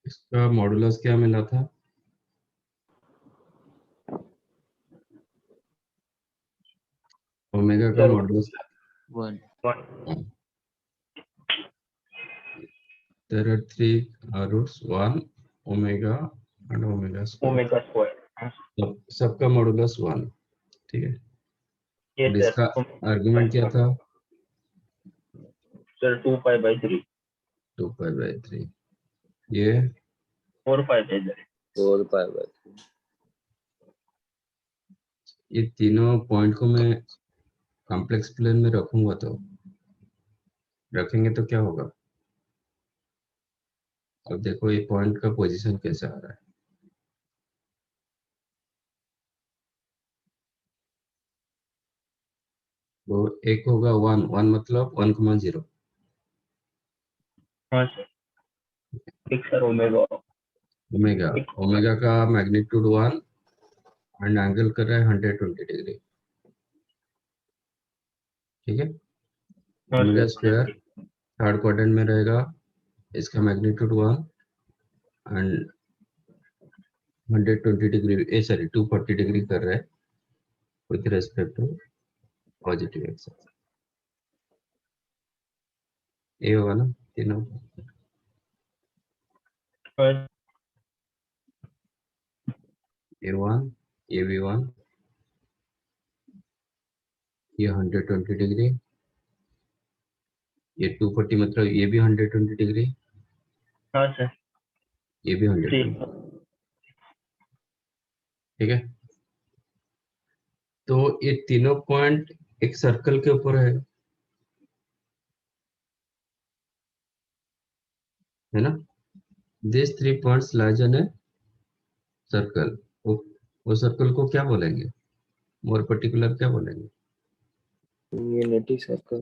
इसका मॉडुलस क्या मिला था? ओमेगा का modulus 1. there are three roots 1 omega and omega square सबका मॉडुलस 1 ठीक है। Yes, और इसका sir. आर्गुमेंट क्या था? Sir, 2 pi by 3. 2 pi by 3 ये 4 pi by 3. 4 pi by 3. ये तीनों पॉइंट को मैं कॉम्प्लेक्स प्लेन में रखूंगा तो रखेंगे तो क्या होगा? अब देखो ये पॉइंट का पोजीशन कैसे आ रहा है। वो एक होगा 1 1 मतलब 1,0 हाँ sir. 6 sir omega. Omega omega का मैग्नीट्यूड 1 एंड एंगल कर रहा है 120 डिग्री ठीक है। हाँ omega sir. Square third quadrant में रहेगा, इसका मैग्नीट्यूड 1 एंड 120 डिग्री 240 डिग्री कर रहा है with respect to positive axis. ये होगा ना तीनों? हाँ. ये 1 ये भी 1 ये 120 डिग्री ये 240 मतलब ये भी 120 डिग्री हाँ सर. ये भी 120 ठीक है। तो ये तीनों पॉइंट एक सर्कल के ऊपर है ना? This 3 points lies on a circle. वो सर्कल को क्या बोलेंगे? मोर पर्टिकुलर क्या बोलेंगे? Unity circle.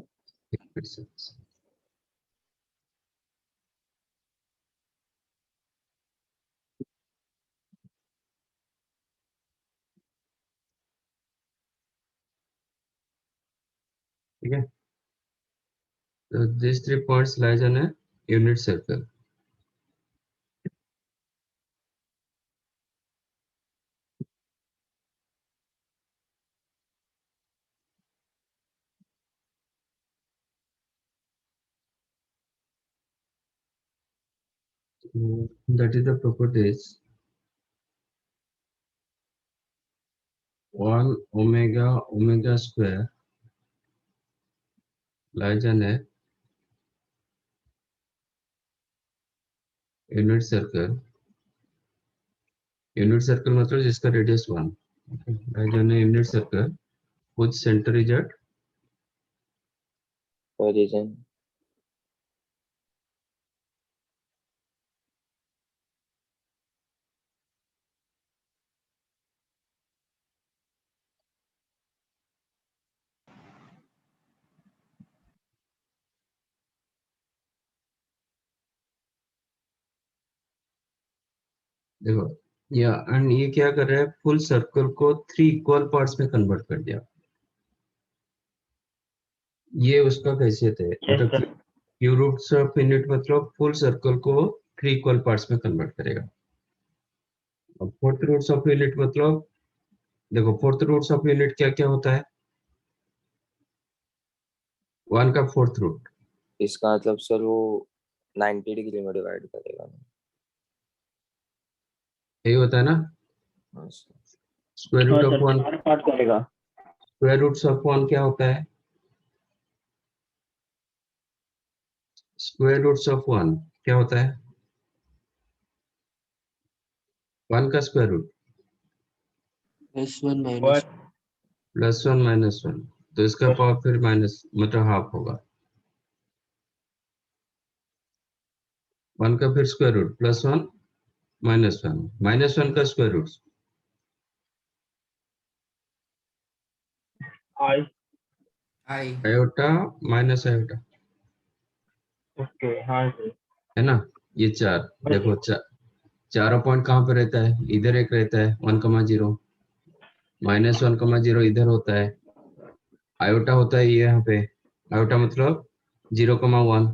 ठीक है। So these 3 points lies on a unit circle. That is the properties 1 omega square lies on a unit circle. Unit circle मतलब जिसका radius 1 lies on a unit circle whose center is at Origin. देखो या and ये क्या कर रहा है? Full circle को 3 इक्वल पार्ट्स में कन्वर्ट कर दिया। ये उसका कैसियत है मतलब क्यू रूट्स ऑफ यूनिट मतलब फुल सर्कल को 3 इक्वल पार्ट्स में कन्वर्ट करेगा। अब फोर्थ रूट्स ऑफ यूनिट मतलब देखो फोर्थ रूट्स ऑफ यूनिट क्या क्या होता है? 1 का फोर्थ रूट इसका मतलब सर वो 90 डिग्री में डिवाइड करेगा ना। यही होता है ना? हाँ sir. Square root of 1 part करेगा. स्क्वायर रूट्स ऑफ 1 क्या होता है? स्क्वायर रूट्स ऑफ 1 क्या होता है? 1 का स्क्वायर रूट +1 +1 -1 तो इसका पावर फिर माइनस मतलब हाफ होगा। 1 का फिर स्क्वायर रूट +1 -1 -1 का square root I. Iota minus iota Okay. हाँ सर. है ना? ये 4 देखो चारों पॉइंट कहाँ पे रहता है? इधर एक रहता है 1,0 -1,0 इधर होता है, आयोटा होता है ये यहाँ पे। आयोटा मतलब 0,1।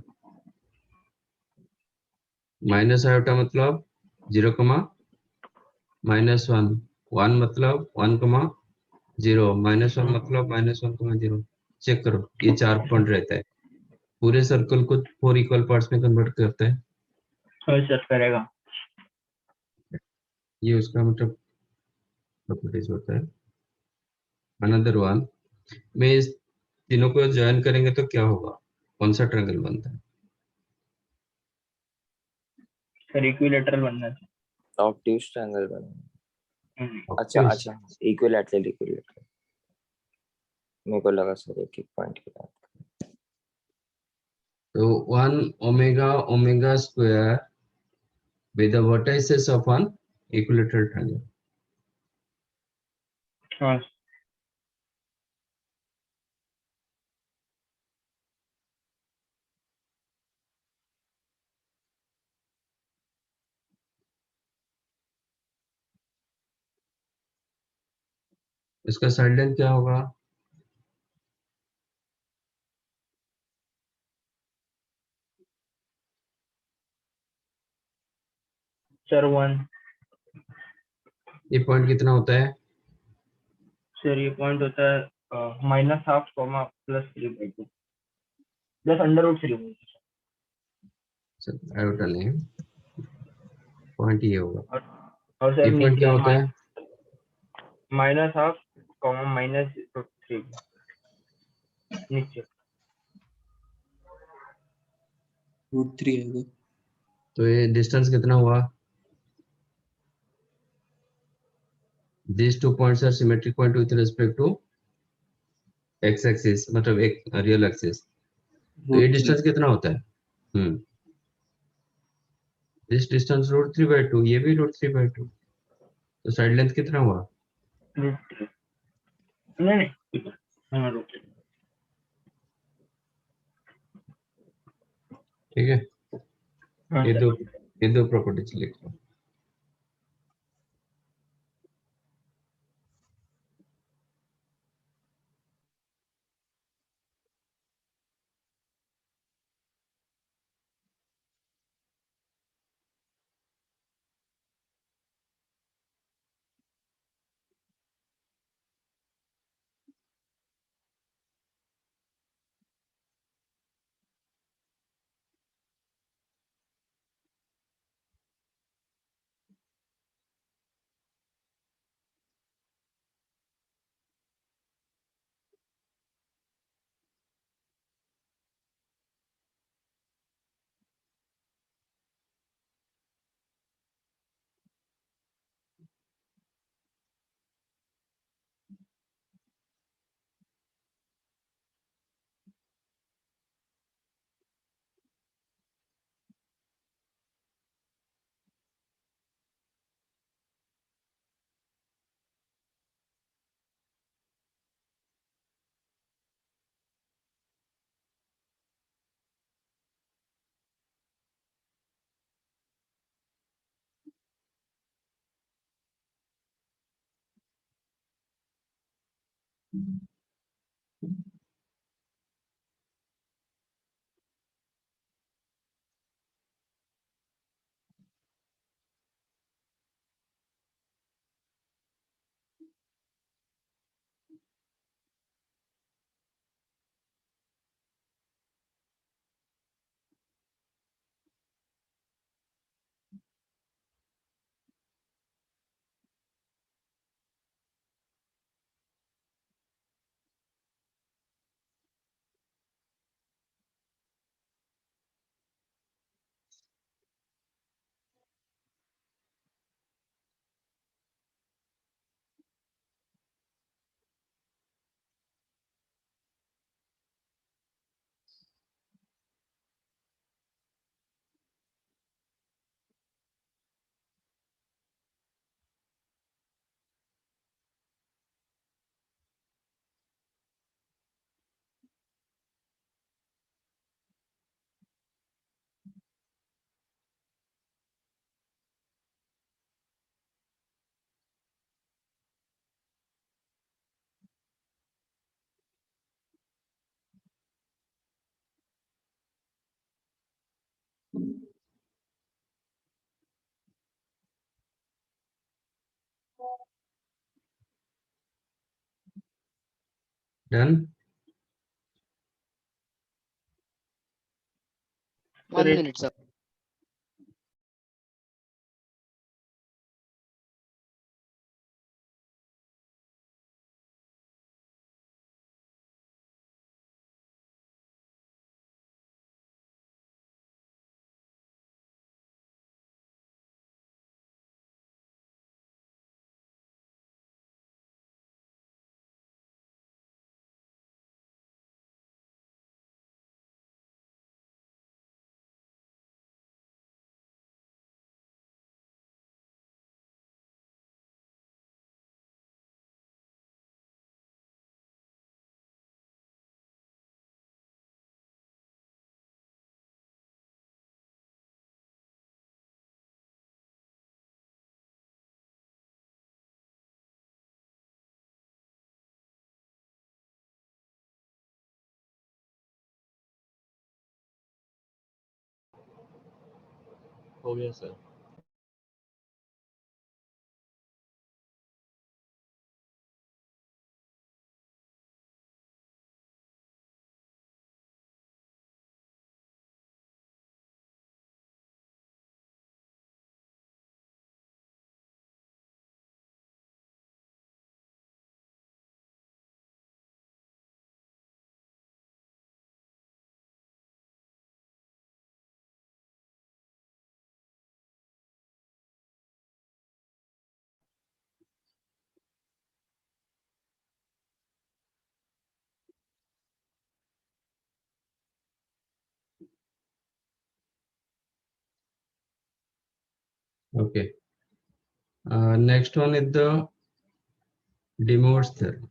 माइनस आयोटा मतलब 0,-1। 1 मतलब 1,0। -1 मतलब -1,0। चेक करो, ये 4 पॉइंट रहता है, पूरे सर्कल को 4 इक्वल पार्ट्स में कन्वर्ट करता है। हाँ सर करेगा। ये उसका मतलब प्रॉपर्टीज होता है। अनदर वन में इस तीनों को ज्वाइन करेंगे तो क्या होगा, कौन सा ट्रायंगल बनता है? सर इक्विलेटरल बनना चाहिए। ऑब्ट्यूज ट्रायंगल बना। अच्छा Obtuse। अच्छा, इक्विलैटरल इक्विलैटरल, मेरे को लगा सर एक एक पॉइंट की बात। तो 1 omega omega square with the vertices of an equilateral triangle। हाँ इसका साइड लेंथ क्या होगा? सर 1। ये पॉइंट कितना होता है? सर ये पॉइंट होता है -12 कॉमा +3/2 प्लस √3। आयोटा नहीं, पॉइंट ये होगा। और और सर ये पॉइंट क्या नीचे होता है? -12 कॉमा -3 नीचे। √3 है वो। तो ये डिस्टेंस कितना हुआ? These two points are symmetric point with respect to x axis, मतलब एक रियल एक्सिस। तो ये √3 डिस्टेंस कितना होता है? हम्म दिस डिस्टेंस √3/2, ये भी √3/2। तो साइड लेंथ कितना हुआ? √3 नहीं नहीं, हाँ √3। ठीक है, हाँ ये सर। दो ये दो प्रॉपर्टीज लिख लो। Done. 1 minute, sir. हो गया sir. Okay. Next one is the De Moivre's theorem.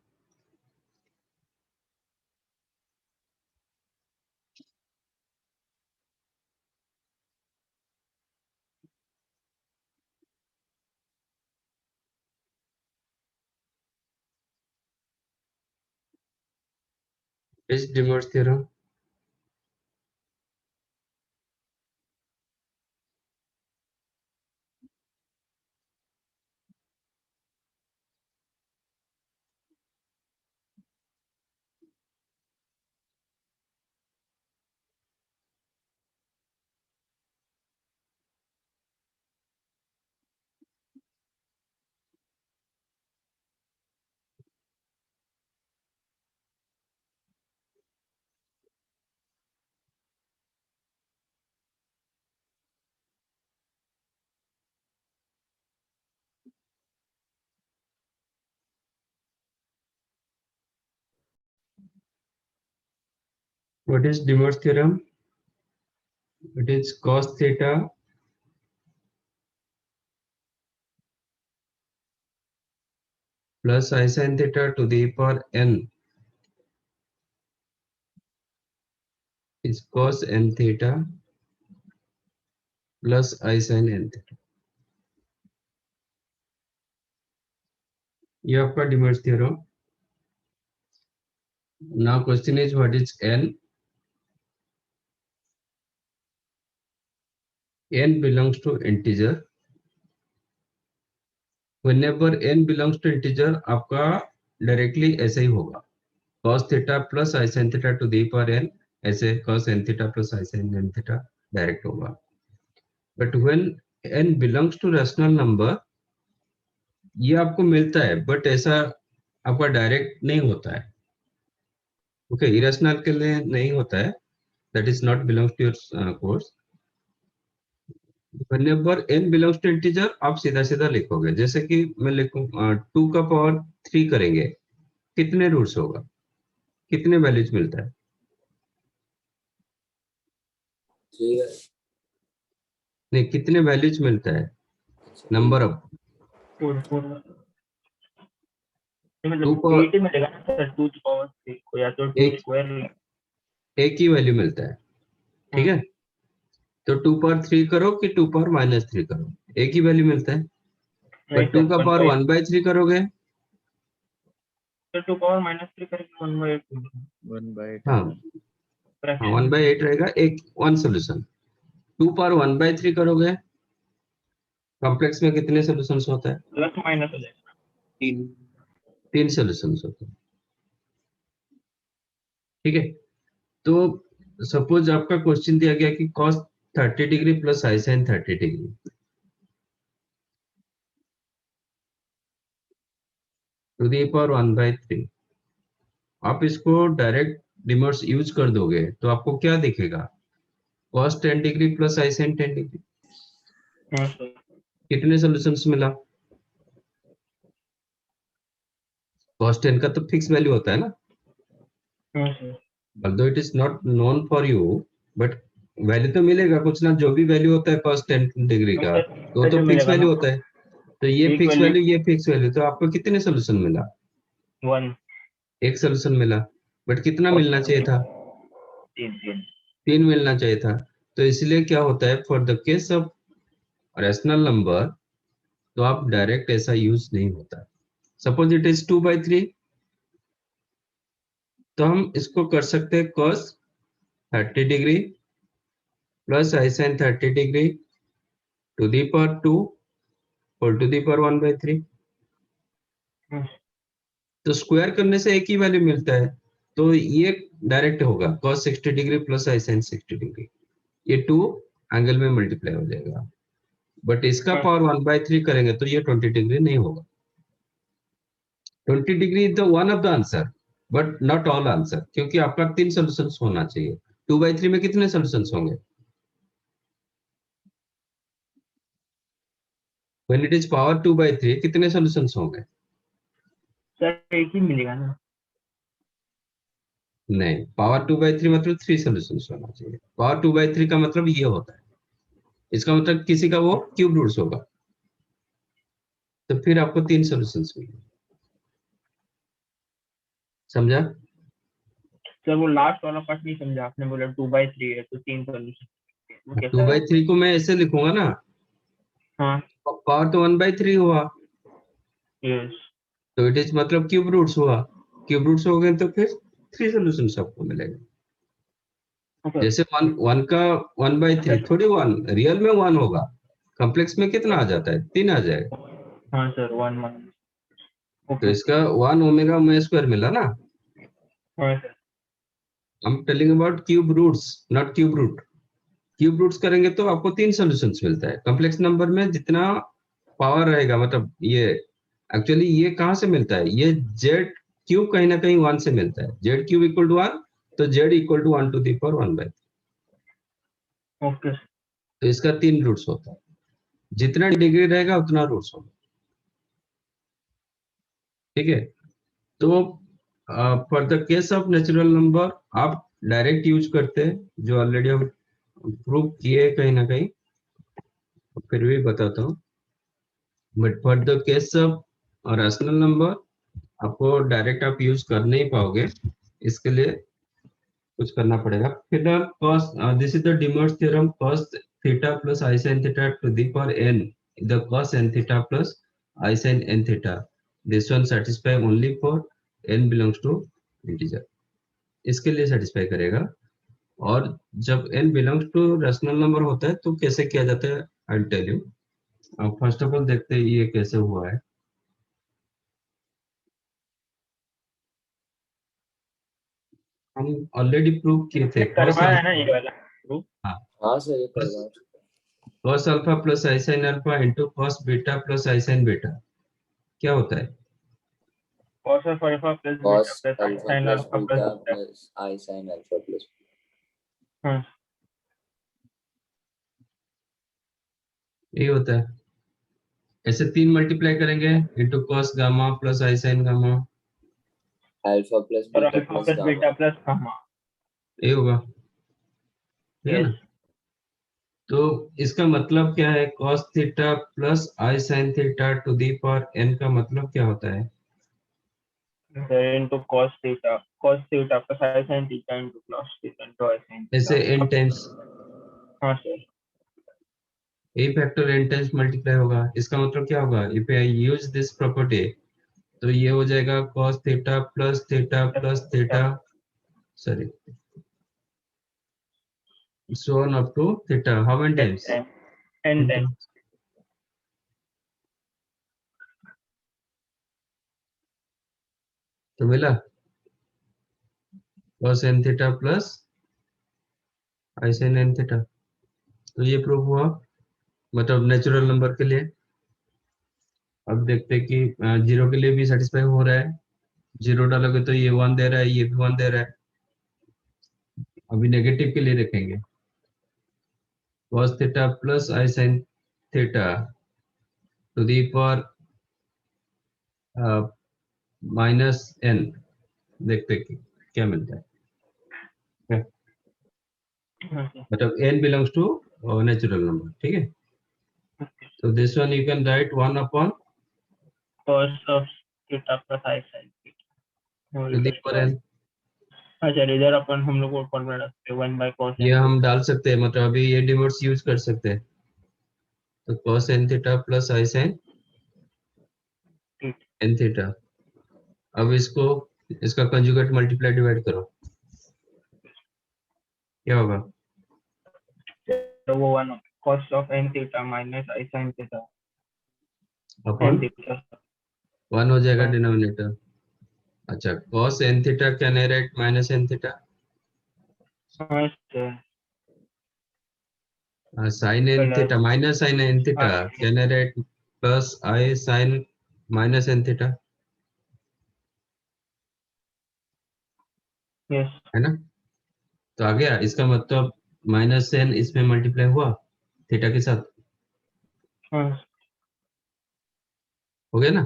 Is De Moivre's theorem? What is De Moivre's theorem? It is cos theta plus I sin theta to the power n is cos n theta plus I sin n theta. ये आपका De Moivre's theorem. Now question is what is n? N belongs to integer. Whenever n belongs to integer, आपका directly ऐसे ही होगा. Cos theta plus I sin theta to the power n ऐसे cos n theta plus I sin n theta direct होगा. But when n belongs to rational number, ये आपको मिलता है, but ऐसा आपका डायरेक्ट नहीं होता है. ओके, इरेशनल के लिए नहीं होता है. That is not belongs to your course. Whenever n belongs to integer, आप सीधा सीधा लिखोगे. जैसे कि मैं लिखूं 2 का पावर 3 करेंगे, कितने रूट्स होगा, कितने वैल्यूज मिलता है? नहीं, कितने वैल्यूज मिलता है? नंबर ऑफ मतलब 8 मिलेगा ना सर, 2 की पावर 3 को, या तो 2 स्क्वायर एक ही वैल्यू मिलता है. ठीक है, तो 2 पावर 3 करो कि 2 पावर -3 करो, एक ही वैल्यू मिलता है. बट 2 का पावर 1/3 करोगे तो 2 पावर -3 करेंगे 1/8 1/8 हाँ 1/8 रहेगा. एक वन सोल्यूशन. 2 पावर 1/3 करोगे, कॉम्प्लेक्स में कितने सॉल्यूशंस होता है? प्लस माइनस हो जाएगा. 3. 3 सॉल्यूशंस होते हैं. ठीक है, तो सपोज आपका क्वेश्चन दिया गया कि cos 30 degree plus i sine 30 degree, to the power 1/3। आप इसको डायरेक्ट डिमर्स यूज कर दोगे तो आपको क्या दिखेगा, cos 10 degree plus i sign 10 degree. हाँ सर। कितने सॉल्यूशंस मिला? cos 10 का तो फिक्स वैल्यू होता है ना, हाँ sir. although it is not known for you, but value तो मिलेगा कुछ ना, जो भी वैल्यू होता है cos 10 डिग्री हाँ का सर, तो जो फिक्स मिलेगा ना वैल्यू होता है। तो ये एक फिक्स वैल्यू वैल्यू, ये फिक्स वैल्यू, तो आपको कितने सॉल्यूशन मिला? 1 एक सॉल्यूशन मिला, बट कितना और मिलना चाहिए था? 3 तीन मिलना चाहिए था। तो इसलिए क्या होता है, for the case of rational number तो आप डायरेक्ट ऐसा यूज नहीं होता। सपोज इट इज 2/3, तो हम इसको कर सकते हैं cos 30 degree plus i sine 30 degree to the power 2 और टू दी पावर 1/3। तो स्क्वायर करने से एक ही वैल्यू मिलता है, तो ये डायरेक्ट होगा cos 60 degree plus i sign 60 degree, ये 2 एंगल में मल्टीप्लाई हो जाएगा। बट इसका पावर 1/3 करेंगे तो ये 20 डिग्री नहीं होगा। 20 degree is the one of the answer but not all answer, क्योंकि आपका 3 सॉल्यूशंस होना चाहिए। 2/3 में कितने सॉल्यूशंस होंगे? व्हेन इट इज पावर 2/3 कितने सॉल्यूशंस होंगे? सर एक ही मिलेगा ना। नहीं, पावर 2/3 मतलब 3 सॉल्यूशंस होना चाहिए। पावर 2/3 का मतलब ये होता है, इसका मतलब किसी का वो क्यूब रूट्स होगा, तो फिर आपको 3 सॉल्यूशंस मिलेंगे। समझा? सर वो लास्ट वाला पार्ट नहीं समझा, आपने बोला 2/3 है तो 3 सॉल्यूशन, वो कैसा है? 2/3 को मैं ऐसे लिखूंगा ना, हाँ पावर तो 1/3 हुआ, यस तो इट इज मतलब क्यूब रूट्स हुआ। क्यूब रूट्स हो गए तो फिर 3 सॉल्यूशंस आपको मिलेंगे। ओके। जैसे वन का 1/3 थोड़ी वन रियल में 1 होगा, कॉम्प्लेक्स में कितना आ जाता है, 3 आ जाएगा। हाँ सर 1 तो ओके। इसका 1 ओमेगा में स्क्वायर मिला ना। हाँ सर हम telling about cube roots, not cube root. Cube roots करेंगे तो आपको 3 सॉल्यूशंस मिलता है। कॉम्प्लेक्स नंबर में जितना पावर रहेगा, मतलब ये एक्चुअली ये कहाँ से मिलता है, ये जेड क्यूब कहीं ना कहीं 1 से मिलता है। जेड क्यूब इक्वल टू 1, तो Z equal to 1 to the power 1/3। Okay. तो इसका 3 रूट्स होता है, जितना डिग्री रहेगा उतना रूट्स होगा। ठीक है, तो for the case of natural number आप डायरेक्ट यूज करते हैं, जो ऑलरेडी हम प्रूव किए कहीं ना कहीं, फिर भी बताता हूँ। But for the case of rational number आपको डायरेक्ट आप यूज कर नहीं पाओगे, इसके लिए कुछ करना पड़ेगा। फिर cos this is the De Moivre's theorem, cos theta plus i sin theta to the power n, the cos n theta plus i sin n theta, this one satisfy only for n belongs to integer, इसके लिए satisfy करेगा। और जब n belongs to rational number होता है तो कैसे किया जाता है, I will tell you. First of all देखते हैं ये कैसे हुआ है। हम ऑलरेडी प्रूव किए थे cos करवाया है ना ये वाला प्रूफ? हाँ, हाँ सर ये cos करवा cos alpha plus i sin alpha into cos beta plus i sin beta क्या होता है? cos of alpha plus cos beta plus alpha sin plus alpha beta plus beta. Plus i sin alpha plus हाँ यही होता है। ऐसे 3 multiply करेंगे into cos gamma plus i sin gamma, alpha plus और beta alpha plus plus gamma. Beta plus gamma. ये होगा, ठीक है ना? यस तो इसका मतलब क्या है, cos theta plus i sin theta to the power n का मतलब क्या होता है? into cos theta plus I sin theta into cos theta into I sin ऐसे theta। n टाइम्स, हाँ sir a factor n times multiply होगा। इसका मतलब क्या होगा, if I use this property तो ये हो जाएगा cos theta plus theta, sorry, so on up to theta, how many times? n time. तो मिला cos n theta plus i sin n theta. तो ये प्रूफ हुआ, मतलब नेचुरल नंबर के लिए। अब देखते हैं कि जीरो के लिए भी सेटिस्फाई हो रहा है। जीरो डालोगे तो ये 1 दे रहा है, ये भी 1 दे रहा है। अभी नेगेटिव के लिए देखेंगे, cos theta plus i sin theta to the power minus n। देखते हैं कि क्या मिलता है। हाँ सर। मतलब n belongs to natural number, ठीक है। So this one you can write 1 upon cos of theta plus I sin theta to the power n। हाँ सर, इधर अपन हम लोग को फॉर्मूला रखते हैं 1 by cos ये n हम डाल सकते हैं, मतलब अभी ये डिमोट्स यूज कर सकते हैं। तो cos n theta plus i sin n theta. अब इसको, इसका कंजुगेट मल्टीप्लाई डिवाइड करो, क्या होगा? तो वो 1 cos of n theta minus I sin theta upon n theta। 1 हो जाएगा हाँ डिनोमिनेटर। अच्छा, cos n theta can I write minus n theta, हाँ sir, sin n plus theta minus sin n theta हाँ can I write plus i sin minus n theta, yes है ना? तो आ गया, इसका मतलब माइनस n इसमें मल्टीप्लाई हुआ थीटा के साथ, हाँ हो गया ना?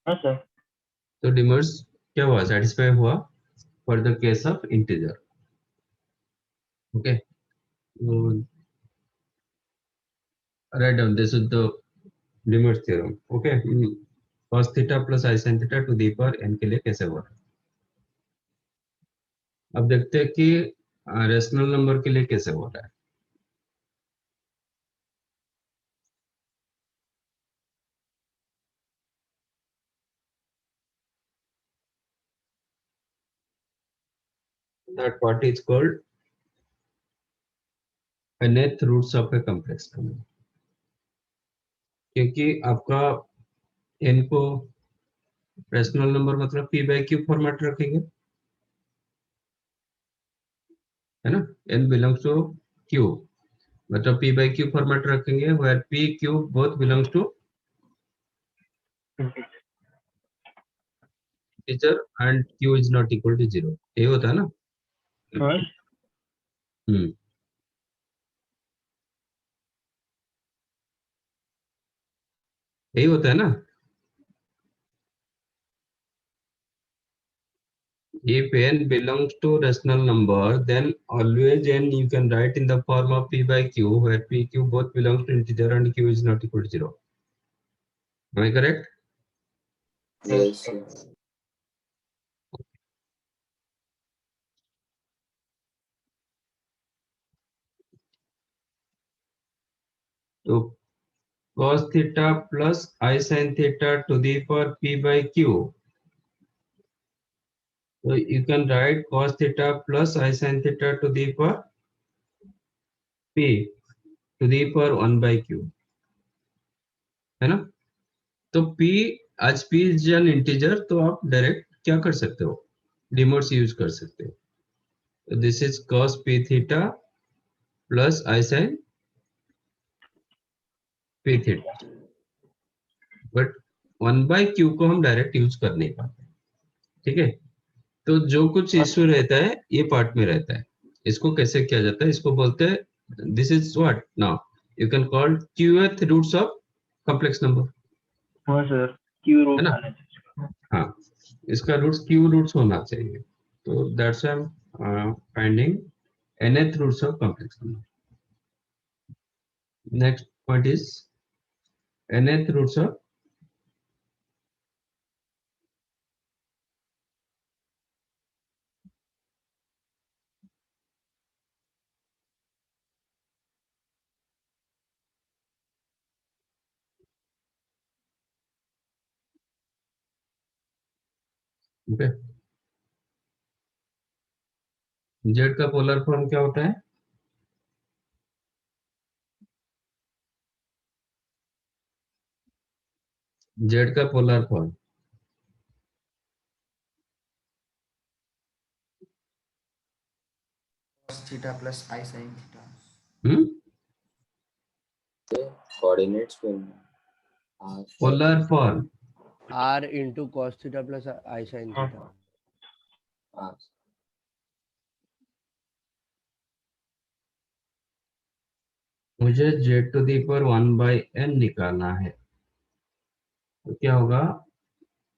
हाँ सर। तो डिमर्स क्या हुआ, सेटिस्फाई हुआ for the case of integer. Okay, तो write down this is the De Moivre's theorem. Okay, cos theta plus i sin theta to the power n के लिए कैसे हुआ। अब देखते हैं कि रेशनल नंबर के लिए कैसे हो रहा है। That part is called nth roots of a complex number। क्योंकि आपका n को रेशनल नंबर मतलब p बाई क्यू फॉर्मेट रखेंगे, है ना? n बिलोंग्स टू q, मतलब p बाई क्यू फॉर्मेट रखेंगे, where p q both belongs to integer and q is not equal to 0। ये होता है ना? हाँ हम्म, यही होता है ना? If n belongs to rational number, then always n you can write in the form of p by q, where p q both belongs to integer and q is not equal to 0। Am I correct? Yes. तो cos theta plus I sin theta to the power p by q, so you can write cos theta plus I sin theta to the power p to the power 1 by q, है ना? तो p, आज p is an integer, तो आप direct क्या कर सकते हो, डिमोट्स यूज कर सकते हो। तो this is cos p theta plus I sin p theta, but 1 by q को हम डायरेक्ट यूज कर नहीं पाते, ठीक है। तो जो कुछ इश्यू रहता है ये पार्ट में रहता है। इसको कैसे किया जाता है, इसको बोलते हैं, this is what now you can call qth roots of complex number, हाँ सर, क्यू है रूट ना? आना चाहिए। हाँ, इसका रूट्स q रूट्स होना चाहिए। तो that's I am finding nth roots of complex number. Next point is nth roots of, okay. z का पोलर फॉर्म क्या होता है? z का polar form theta plus i sine theta. Hmm coordinates पे polar form R into cos theta plus I sin theta. मुझे z to the पर 1/n निकालना है, तो क्या होगा,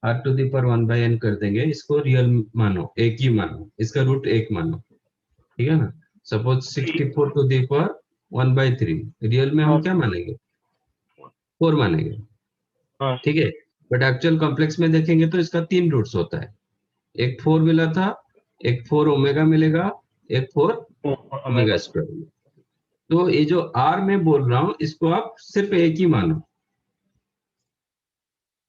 r टू दी पर 1/n कर देंगे, इसको रियल मानो, एक ही मानो, इसका रूट एक मानो, ठीक है ना। सपोज 64 टू दी पर 1/3, रियल में हम क्या मानेंगे, 4 मानेंगे, हाँ ठीक है। बट एक्चुअल कॉम्प्लेक्स में देखेंगे तो इसका 3 रूट्स होता है, एक 4 मिला था, एक 4 ओमेगा मिलेगा, एक 4 ओमेगा स्क्वायर। तो ये जो r में बोल रहा हूं, इसको आप सिर्फ एक ही मानो,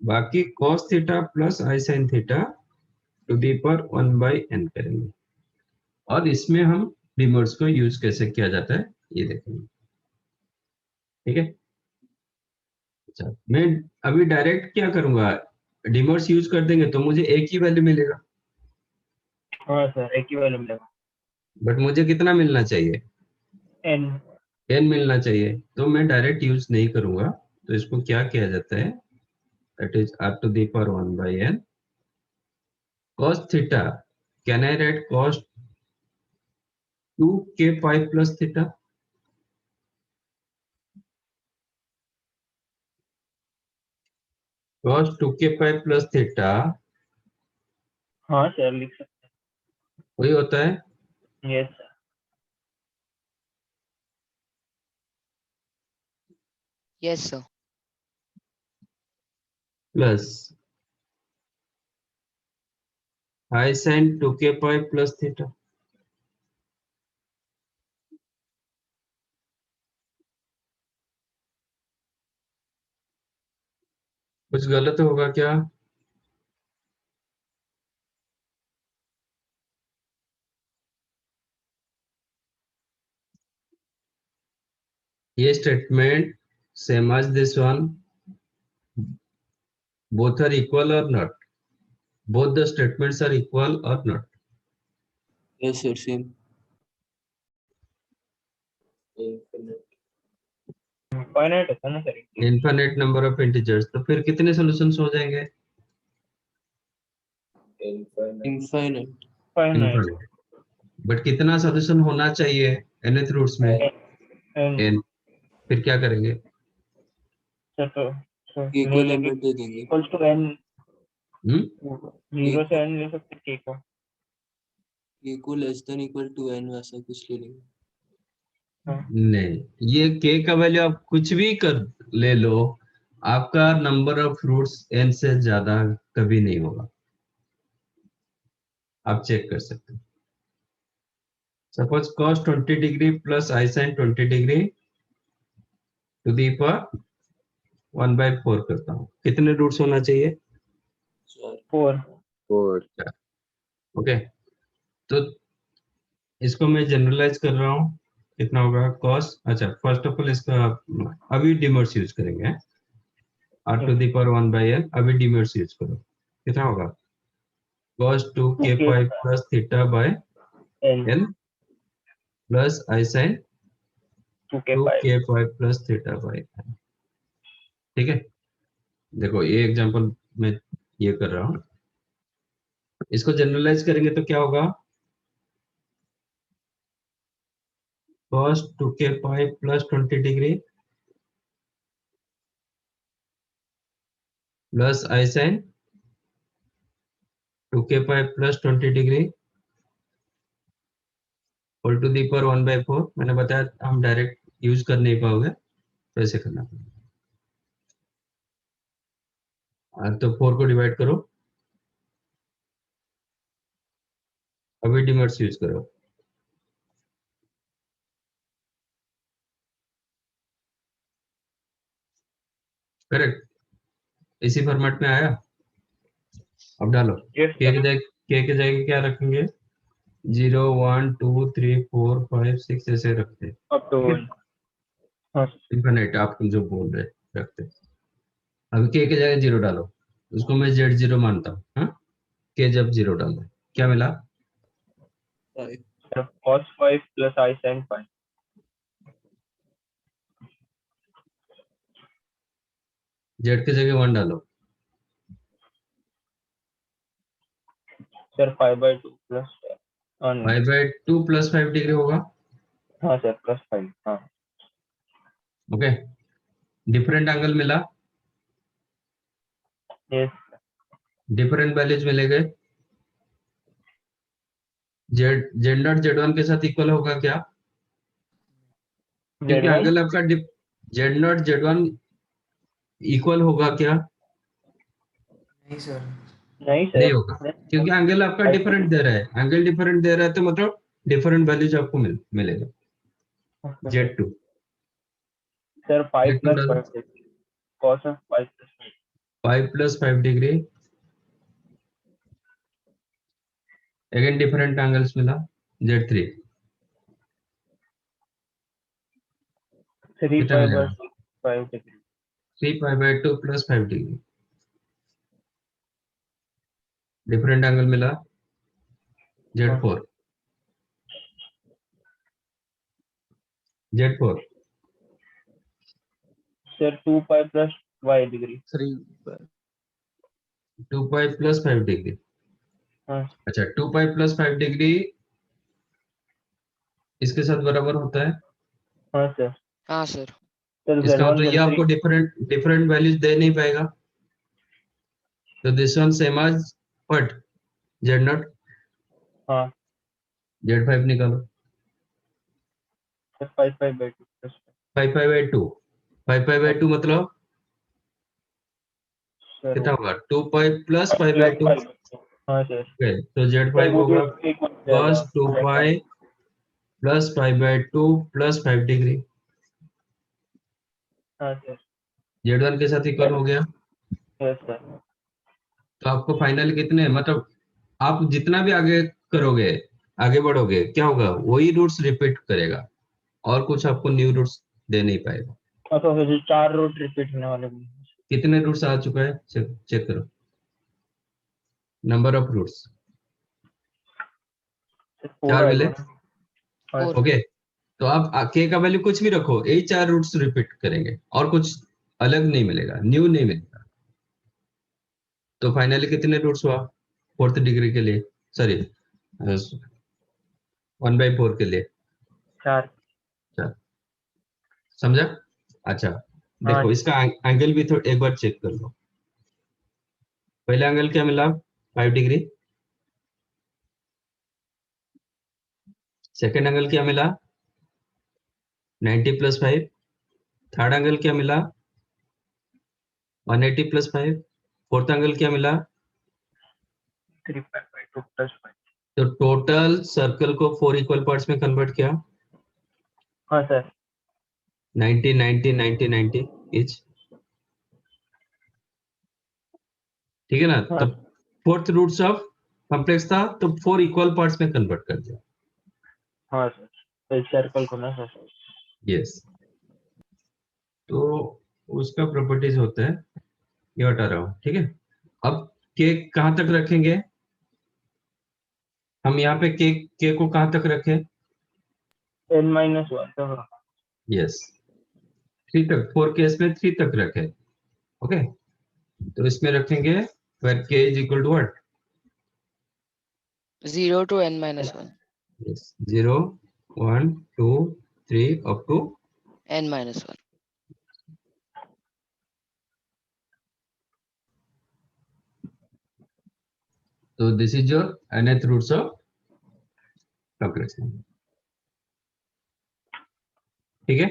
बाकी cos theta plus i sine theta to the पर 1/n करेंगे, और इसमें हम डिमर्स को यूज कैसे किया जाता है ये देखेंगे, ठीक है। अच्छा, मैं अभी डायरेक्ट क्या करूंगा, डिमर्स यूज कर देंगे तो मुझे एक ही वैल्यू मिलेगा, हाँ सर, एक ही वैल्यू मिलेगा। बट मुझे कितना मिलना चाहिए, n n मिलना चाहिए, तो मैं डायरेक्ट यूज नहीं करूंगा। तो इसको क्या किया जाता है, that is r to the power 1/n cos theta, can I write cos 2k pi plus theta, cos 2k pi plus theta हाँ सर, लिख सकते वही होता है हैं। Yes sir. Yes, sir. Plus i sine 2k pi plus theta, कुछ गलत होगा क्या, ये statement same as this one, both are equal or not, both the statements are equal or not, Yes, sir, same. Finite होता है ना sir. infinite number of integers, तो फिर कितने सॉल्यूशंस हो जाएंगे, Infinite. फाइनाइट infinite, बट कितना solution होना चाहिए nth रूट्स में, n n, फिर क्या करेंगे, सर, तो Equal लिमिट दे देंगे. इक्वल्स टू n, हम्म 0 से n ले सकते हैं k को। Equal less than equal to n वैसा कुछ ले लेंगे. नहीं, ये k का वैल्यू आप कुछ भी कर ले लो, आपका नंबर ऑफ रूट्स n से ज्यादा कभी नहीं होगा, आप चेक कर सकते हो। Suppose cos 20 degree plus i sine 20 degree to the power 1/4 करता हूँ, कितने रूट्स होना चाहिए, 4 4 ओके। तो इसको मैं जनरलाइज कर रहा हूँ, कितना होगा cos, अच्छा फर्स्ट ऑफ ऑल इसका अभी डिमर्स यूज करेंगे, r to the power 1/n, अभी डिमर्स यूज करो, कितना होगा cos 2k pi plus theta by n n plus I sin 2k 2k pi plus theta by n, ठीक है। देखो ये एग्जांपल मैं ये कर रहा हूँ, इसको जनरलाइज करेंगे तो क्या होगा, cos 2k pi plus 20 degree plus I sin 2k pi plus 20 degree whole to the power 1/4, मैंने बताया हम डायरेक्ट यूज कर नहीं पाओगे, तो ऐसे करना पड़ेगा। तो 4 को डिवाइड करो, अभी डिमर्स यूज करो, करेक्ट, इसी फॉर्मेट में आया। अब डालो, यस के के जगह क्या रखेंगे, 0 1 2 3 4 5 6 ऐसे रखते, अप टू 1। हाँ इनफिनिट आप जो बोल रहे रखते। अब के जगह 0 डालो, उसको मैं Z0 मानता हूँ, हाँ, के जब 0 डालो क्या मिला, 5. Sir, cos 5 plus I sin 5. Z की जगह 1 डालो. Sir, 5 by 2 plus no. 5/2 plus 5 degree होगा. हाँ sir, plus 5. हाँ. ओके. डिफरेंट एंगल मिला. Yes. डिफरेंट वैल्यूज मिलेंगे. जेड नॉट जेड वन के साथ इक्वल होगा क्या? क्योंकि Z1? एंगल आपका Z not Z one equal होगा क्या? नहीं सर. नहीं नहीं sir. होगा, क्योंकि एंगल आपका I- डिफरेंट दे रहा है. एंगल डिफरेंट दे रहा है तो मतलब डिफरेंट वैल्यूज आपको मिलेगा. Z two. Sir, 5 z two plus डालो. 5 degree. Cos of 5 plus 5. 5 plus 5 degree. Again different angles मिला. जेड थ्री 3 कितना pi by मिलेगा? 6, 5 degree. 3 pi/2 plus 5 degree. Different angle मिला. Z four. Z four Sir, 2 pi plus y degree. 3 2 pi plus 5 degree. हाँ. अच्छा, 2 pi plus 5 degree इसके साथ बराबर होता है. हाँ sir. हाँ सर. Sir, इसका Z1, मतलब ये आपको Z3. डिफरेंट वैल्यूज दे नहीं पाएगा. तो this one same as what? Z naught. हाँ. जेड फाइव निकालो. Sir, 5 pi by 2 plus 5. 5/2. 5/2 मतलब Sir, कितना होगा? 2 पाई प्लस plus 5/2. 5. हाँ sir. तो जेड Sir, फाइव वो भी होगा एक बन जाएगा. cos 2 pi plus 5/2 plus 5 degree. हाँ sir. जेड वन के साथ इक्वल हो गया. Yes sir. तो आपको फाइनल कितने, मतलब आप जितना भी आगे करोगे, आगे बढ़ोगे, क्या होगा? वही रूट्स रिपीट करेगा और कुछ आपको न्यू रूट्स दे नहीं पाएगा. अच्छा, तो 4 रूट रिपीट होने वाले हैं. कितने रूट्स आ चुका है? चेक करो. नंबर ऑफ रूट्स Sir, 4 चार मिले. आएगा ना. हाँ Four. sir. ओके. तो आप के का वैल्यू कुछ भी रखो, यही 4 रूट्स रिपीट करेंगे और कुछ अलग नहीं मिलेगा, न्यू नहीं मिलेगा. तो फाइनली कितने रूट्स हुआ फोर्थ डिग्री के लिए? सॉरी, 1/4 के लिए. 4. अच्छा, समझा? अच्छा, हाँ. देखो इसका एंगल भी तो एक बार चेक कर लो. पहला एंगल क्या मिला? 5 डिग्री. सेकेंड एंगल क्या मिला? 90 प्लस 5. थर्ड एंगल क्या मिला? 180 प्लस 5. फोर्थ एंगल क्या मिला? 3 pi by 2 plus 5. तो टोटल सर्कल को 4 इक्वल पार्ट्स में कन्वर्ट किया. हाँ sir. 90 90 90 90 ईच. ठीक है ना? हाँ. तो फोर्थ रूट्स ऑफ कॉम्प्लेक्स था तो 4 इक्वल पार्ट्स में कन्वर्ट कर दिया. हाँ sir. तो इस सर्कल को ना sir. यस. तो उसका प्रॉपर्टीज होता है, ये हटा रहा हूँ. ठीक है. अब के कहाँ तक रखेंगे हम? यहाँ पे के को कहाँ तक रखें? n minus 1 तक. यस, 3 तक. 4 केस में 3 तक रखें. ओके. तो इसमें रखेंगे where k is equal to what? 0 to n minus 1. Yes, 0 1 2 3 up to. N minus 1. So this is your nth roots of complex number. ठीक है.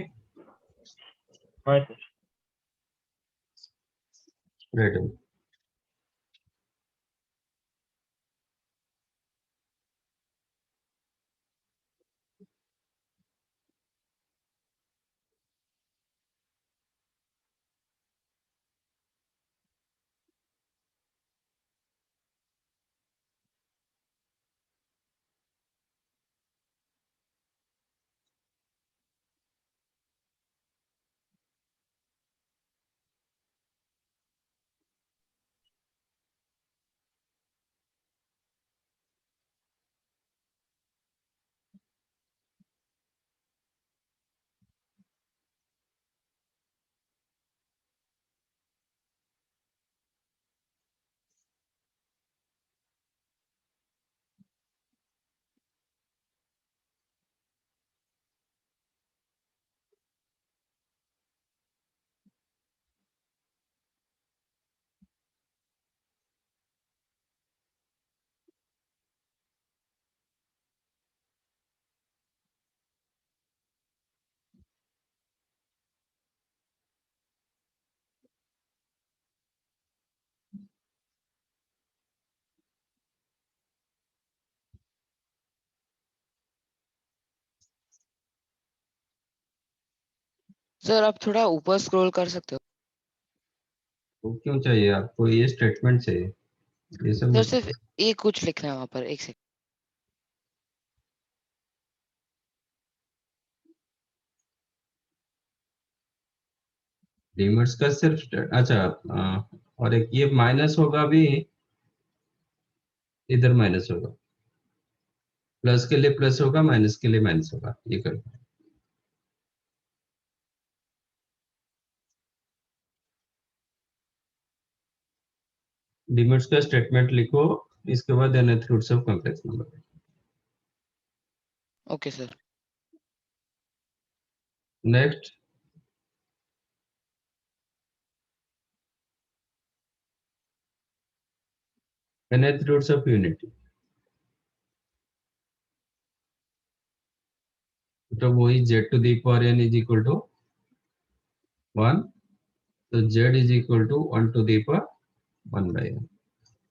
हाँ sir. राइट. सर आप थोड़ा ऊपर स्क्रॉल कर सकते हो तो क्यों चाहिए आपको? ये स्टेटमेंट चाहिए, ये सब सर, मत- सिर्फ एक कुछ लिखना है वहां पर, एक सेकंड। लिमिट्स का सिर्फ अच्छा और एक ये माइनस होगा भी, इधर माइनस होगा, प्लस के लिए प्लस होगा, माइनस के लिए माइनस होगा, ये कर। लिमिट्स का स्टेटमेंट लिखो, इसके बाद nth roots of complex number. Okay sir. Next, nth roots of unity, तो वही z to the power n is equal to 1, तो z is equal to 1 to the power 1 by n।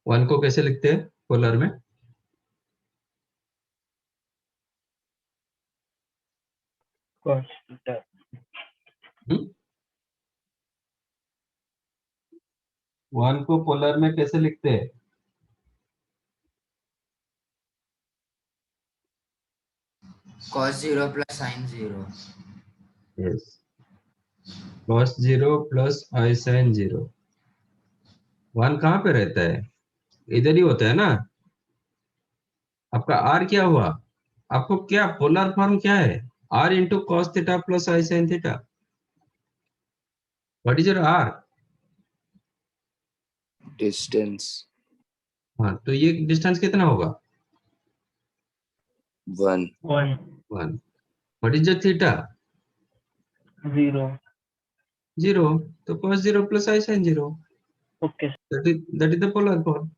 1 को कैसे लिखते हैं पोलर में? cos theta 1 को polar में कैसे लिखते हैं? cos 0 plus sin 0. Yes, cos 0 plus i sin 0। 1 कहाँ पे रहता है? इधर ही होता है ना। आपका r क्या हुआ? आपको क्या पोलर फॉर्म क्या है? r into cos theta plus i sine theta. What is your r? Distance हाँ, तो ये डिस्टेंस कितना होगा? 1, 1 1। What is your theta? 0. 0। तो cos 0 plus i sine 0, Okay. That is the polar form.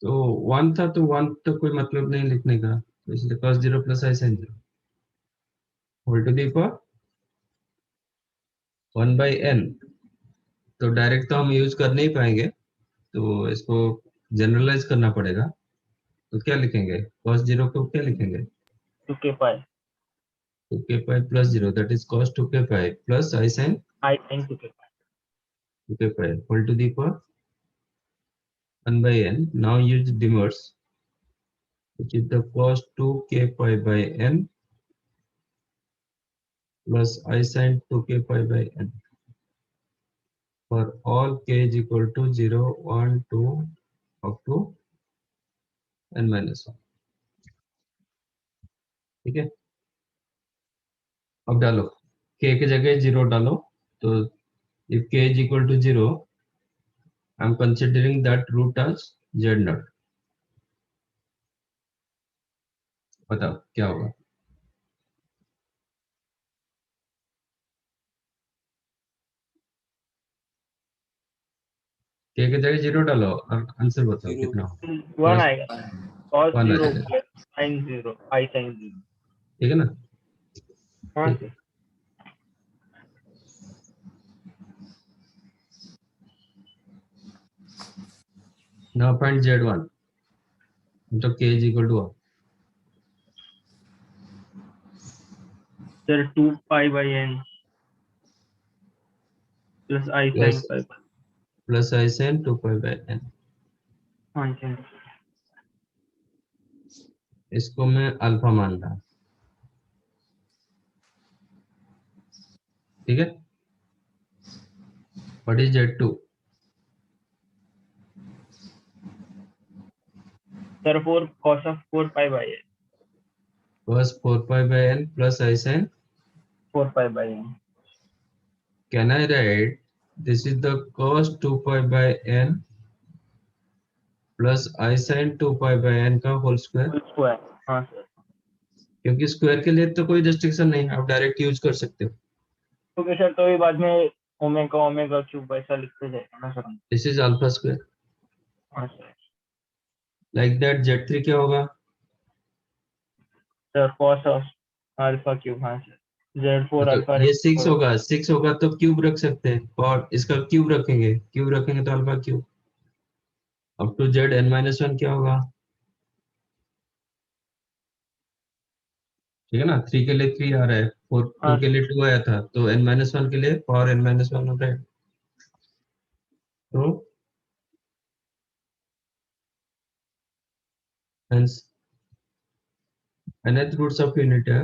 तो 1 था तो 1 तो कोई मतलब नहीं लिखने का, तो इसलिए cos 0 plus i sine 0 whole to the power 1 by n। तो डायरेक्ट तो हम यूज कर नहीं पाएंगे, तो इसको जनरलाइज करना पड़ेगा। तो क्या लिखेंगे? cos 0 को क्या लिखेंगे? 2k pi 2k pi plus 0, that is cos 2k pi plus I sin I sin 2k pi. 2k pi whole to the power 1 by n. Now use Demers, which is the cos 2k pi by n plus I sin 2k pi by n for all k is equal to 0, 1, 2 up to n minus 1। ठीक है, अब डालो k की जगह 0 डालो, तो if k is equal to 0, I am considering that root as z0। बताओ क्या होगा? k की जगह 0 डालो और आंसर बताओ Zero. कितना होगा? 1 आएगा, cos 1 आ 0 जाएगा, plus sin 0 I sin 0. ठीक है ना? हाँ ठीक। सर. Now find z1, तो k is equal to 1 Sir 2 pi by n plus I sin plus pi. plus I sin 2 pi by n। हाँ सर. इसको मैं अल्फा मान रहा, ठीक है? What is z2? Sir 4 cos of 4 pi by n. cos 4 pi by n plus I sin, 4 pi by n. can I write this is the cos 2 pi by n plus I sin 2 pi by n का whole square? Whole square. हाँ sir. क्योंकि square के लिए तो कोई restriction नहीं, आप direct use कर सकते हो। ओके सर, तो ये बाद में ओमेगा क्यूब ऐसा लिखते जाएगा ना sir. This is alpha square, हाँ सर. लाइक दैट z3 क्या होगा? Sir cos of alpha cube. हाँ सर. Z4 तो अल्फा ये रेड 6 होगा, 6 होगा तो क्यूब रख सकते हैं, और इसका क्यूब रखेंगे, क्यूब रखेंगे तो alpha cube up to z n-1 क्या होगा? ठीक है ना? 3 के लिए 3 आ रहा है, और हाँ। 2 के लिए 2 आया था, तो n-1 के लिए पावर n-1 हो जाएगा। तो hence nth roots of unit है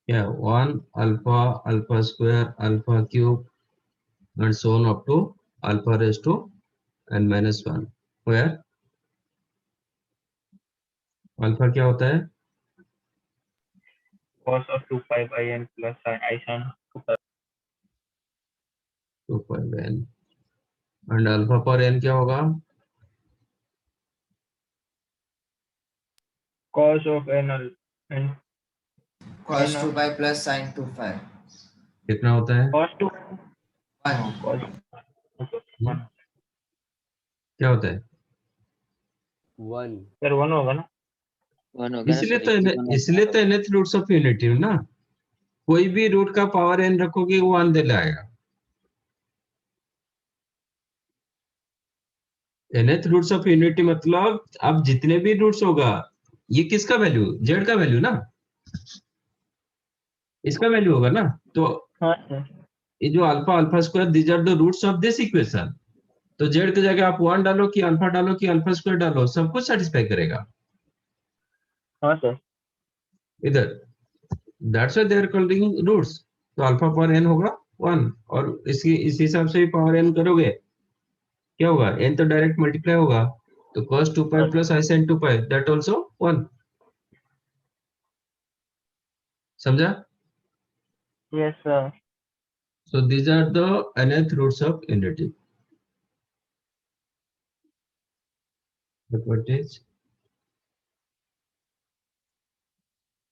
क्या 1 alpha alpha square alpha cube and so on up to alpha raised to n-1 where alpha क्या होता है cos of 2 pi by n plus I sin 2 pi by n and alpha पर n क्या होगा cos of n and cos n 2 pi plus sin 2 pi. कितना होता है cos 2 1. cos क्या होता है 1. सर 1 होगा ना? 1 हो गया ना इसलिए सर, तो एक ही इसलिए तो nth रूट्स ऑफ यूनिटी ना, कोई भी रूट का पावर n रखोगे वो 1 दे लाएगा। nth रूट्स ऑफ यूनिटी मतलब अब जितने भी रूट्स होगा, ये किसका वैल्यू z का वैल्यू ना, इसका वैल्यू होगा ना, तो हाँ सर। ये जो alpha alpha square these are the roots of this equation, तो z की जगह आप 1 डालो कि अल्फा डालो कि अल्फा स्क्वायर डालो, सब कुछ सेटिस्फाई करेगा हाँ सर। इधर। That's why they are calling roots. तो अल्फा पावर n होगा 1 और इस हिसाब से भी पावर n करोगे क्या होगा, n तो डायरेक्ट मल्टीप्लाई होगा, तो cos 2 pi plus I sin 2 pi that also 1। समझा? Yes sir. So these are the nth roots of unity। What is?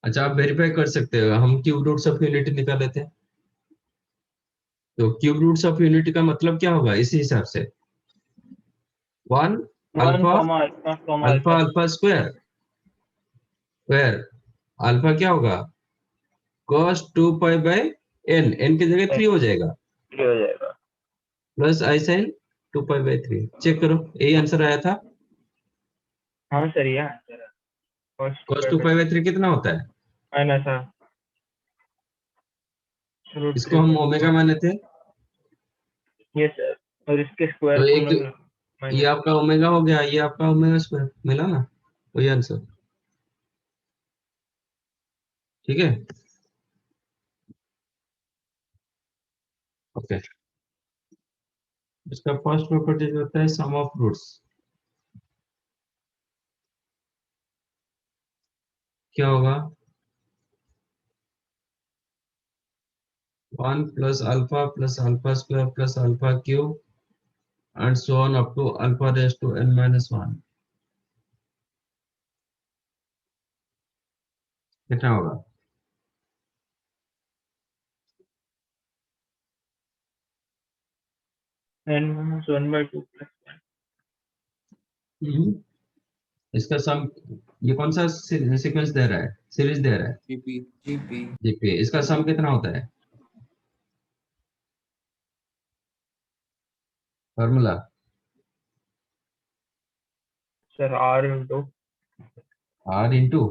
अच्छा आप वेरीफाई कर सकते हो, हम क्यूब रूट्स ऑफ यूनिटी निकाले थे, तो क्यूब रूट्स ऑफ यूनिटी का मतलब क्या होगा इसी हिसाब से 1 1 alpha comma alpha alpha alpha square where alpha क्या होगा cos 2 pi by n की जगह 3 हो जाएगा ये हो जाएगा। Plus I sin 2 pi by 3। Check करो यही आंसर आया था। हाँ सर ये आंसर है। cos 2 pi by 3 कितना होता है, माइनस है रूट इसको हम ओमेगा माने थे, ये सर, और इसके स्क्वायर तो को एक मैं ये माइनस आपका ओमेगा हो गया, ये आपका ओमेगा स्क्वायर मिला ना, वही आंसर। ठीक है ओके। इसका फर्स्ट प्रॉपर्टी होता है सम ऑफ रूट्स। क्या होगा 1 plus alpha square plus alpha cube and so on up to alpha raised to n-1। कितना होगा n minus 1/2 plus 1। इसका सम, ये कौन सा सीक्वेंस दे रहा है, सीरीज दे रहा है GP. GP. जीपी, इसका सम कितना होता है formula sir r into r into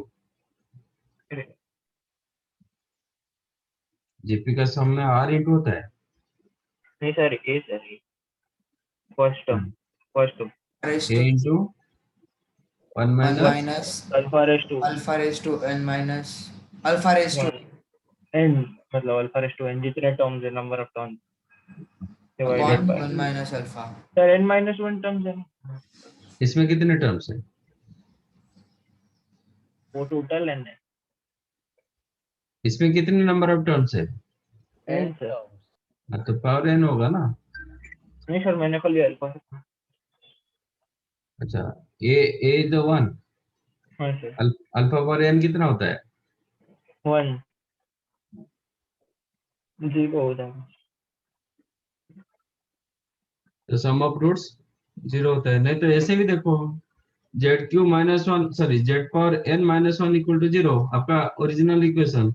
GP का सम में r इंटू होता है नहीं sir a sir first term Raised a to into 1 1 minus minus alpha raise to alpha raised to n minus alpha raised to n, मतलब alpha raise to n जितने terms है number of terms divided upon by 1 minus alpha. Sir n minus 1 terms है इसमें कितने terms हैं, वो total n है इसमें कितने नंबर ऑफ टर्म्स है, n सर। हाँ, तो पावर n होगा ना। नहीं सर मैंने खाली अल्फा। अच्छा a इज द 1, हाँ सर अल्फा पावर n कितना होता है 1 0 हो जाएगा। तो सम ऑफ रूट्स 0 होता है, नहीं तो ऐसे भी देखो z³ -1 sorry z power n -1 equal to 0 आपका ओरिजिनल इक्वेशन,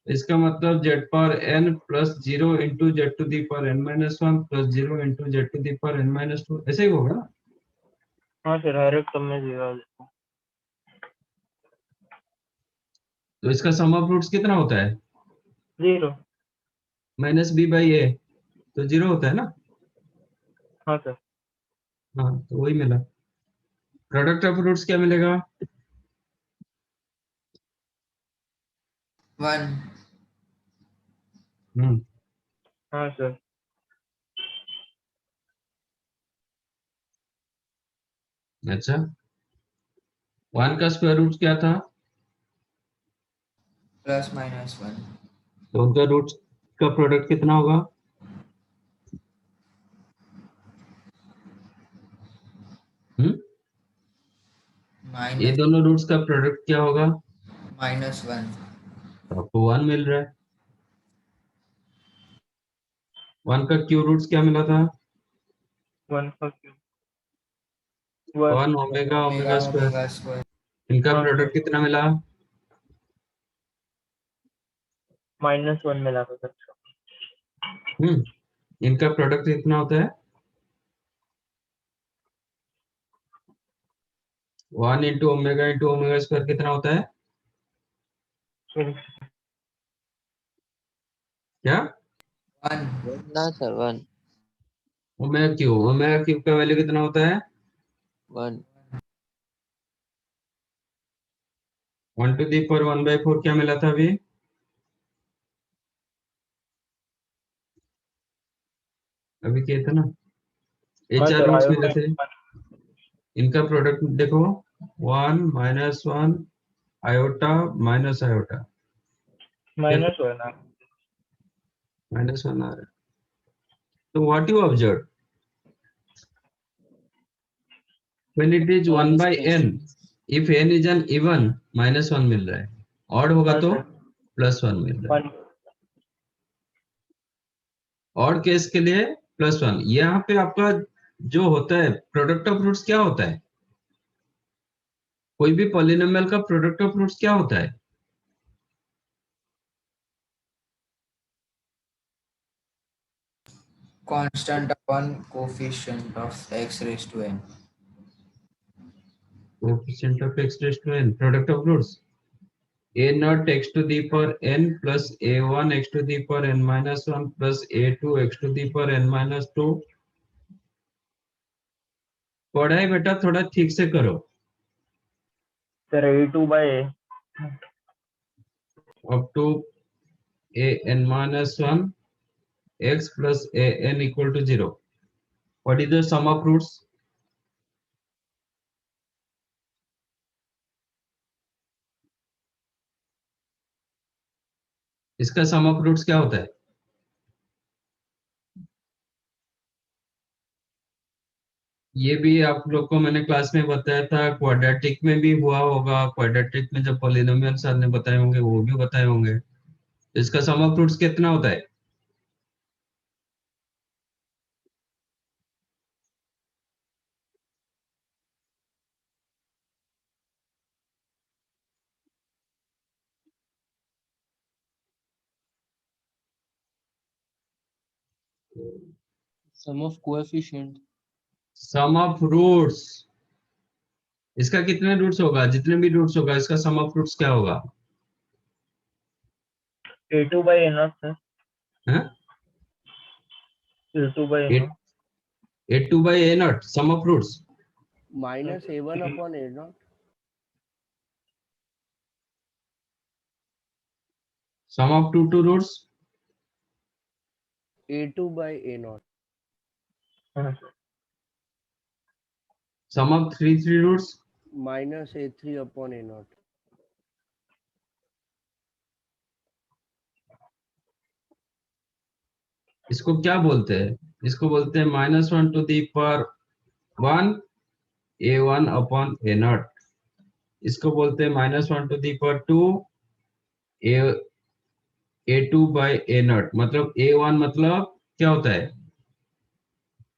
इसका मतलब z power n plus 0 into z to the power n minus 1 plus 0 into z to the power n minus 2, ऐसे ही होगा ना? हाँ सर, हर एक टर्म में 0 देता हूँ। तो इसका सम ऑफ रूट्स कितना होता है? 0। माइनस b बाई ए, तो 0 होता है ना? हाँ सर। हाँ, तो वही मिला। प्रोडक्ट ऑफ रूट्स क्या मिलेगा? 1. हाँ सर। अच्छा, 1 का स्क्वायर रूट क्या था? Plus minus 1. तो उनका रूट्स का प्रोडक्ट कितना होगा? ये Minus दोनों रूट्स का प्रोडक्ट क्या होगा? minus 1. तो आपको 1 मिल रहा है। 1 का क्यू रूट्स क्या मिला था? 1 का cube 1। 1 omega omega Omega square. omega square. इनका हाँ प्रोडक्ट सर, कितना मिला? -1 मिला था सर। इनका प्रोडक्ट कितना होता है? 1 इंटू ओमेगा स्क्वायर कितना होता है? सॉरी, क्या? 1. ना सर 1 ओमेगा क्यूब का वैल्यू कितना होता है? 1 1 टू दी पावर 1/4 क्या मिला था अभी? अभी क्या था ना, ये हाँ 4 सर, रूट्स आयोटा मिले थे। इनका प्रोडक्ट देखो, 1 माइनस 1 आयोटा माइनस आयोटा, -1 है। माइनस 1 आ रहा है। तो what you observe, when it is 1 by n, if n is an even, -1 मिल रहा है, ऑड होगा हाँ तो सर, +1 मिल रहा है। 1। ऑड केस के लिए +1। यहाँ पे आपका जो होता है प्रोडक्ट ऑफ रूट्स क्या होता है? कोई भी पॉलिनोमियल का प्रोडक्ट ऑफ रूट्स क्या होता है? Constant upon coefficient of x raised to n. Coefficient of x raised to n, product of roots a0 x to the power n plus a1 x to the power n minus 1 plus a2 x to the power n minus 2। पढ़ाई बेटा थोड़ा ठीक से करो। Sir A2 by up to a n minus 1 x plus a n equal to 0। What is the sum of roots? इसका सम of roots क्या होता है? ये भी आप लोग को मैंने क्लास में बताया था, क्वाड्रेटिक में भी हुआ होगा। क्वाड्रेटिक में जब पॉलिनोमियल सर ने बताए होंगे वो भी बताए होंगे। इसका सम ऑफ रूट्स कितना होता है? sum of coefficient sum of roots, इसका कितने रूट्स होगा? जितने भी रूट्स होगा इसका सम ऑफ रूट्स क्या होगा? A2 by A0 sir. हैं? A2 by A0। A2 by A0 sum of roots। minus a1 upon a0. Sum of two roots। a2 by a0. हाँ sir. Sum of three roots। minus a3 upon a0. इसको क्या बोलते हैं? इसको बोलते हैं -1 to the power 1 a1 upon a0। इसको बोलते हैं -1 to the power 2 a2 by a0। मतलब a1 मतलब क्या होता है?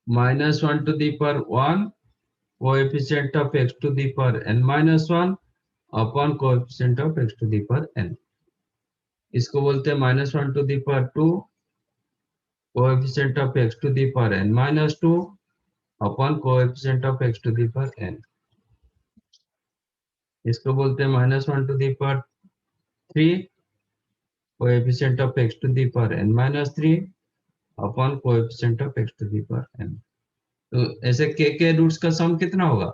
-1 to the power 1 coefficient of x to the power n minus 1 upon coefficient of x to the power n। इसको बोलते हैं -1 to the power 2 coefficient of x to the power n minus 2 upon coefficient of x to the power n. इसको बोलते हैं -1 to the power 3 coefficient of x to the power n minus 3 upon coefficient of x to the power n. तो ऐसे के roots का सम कितना होगा?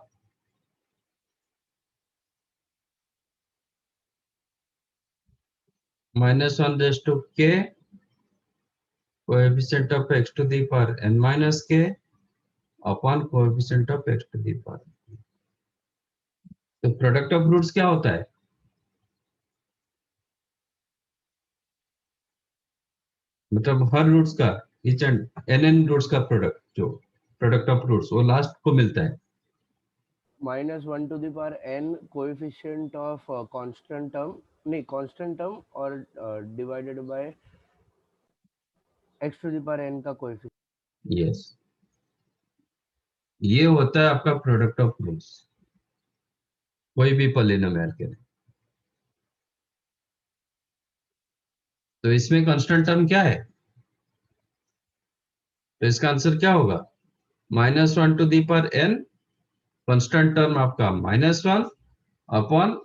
-1 raised to k coefficient of x to the power n minus k upon coefficient of x to the power. तो product of roots क्या होता है? मतलब हर रूट्स का ईच एंड एन रूट्स का प्रोडक्ट, जो प्रोडक्ट ऑफ रूट्स वो last को मिलता है. -1 to the power n coefficient of constant term, नहीं constant term और divided by x to the power n का coefficient. यस, ये होता है आपका प्रोडक्ट ऑफ रूट्स कोई भी पॉलिनोमियल के लिए. तो इसमें कांस्टेंट टर्म क्या है? तो इसका आंसर क्या होगा? -1 to the power n, constant term आपका -1 अपॉन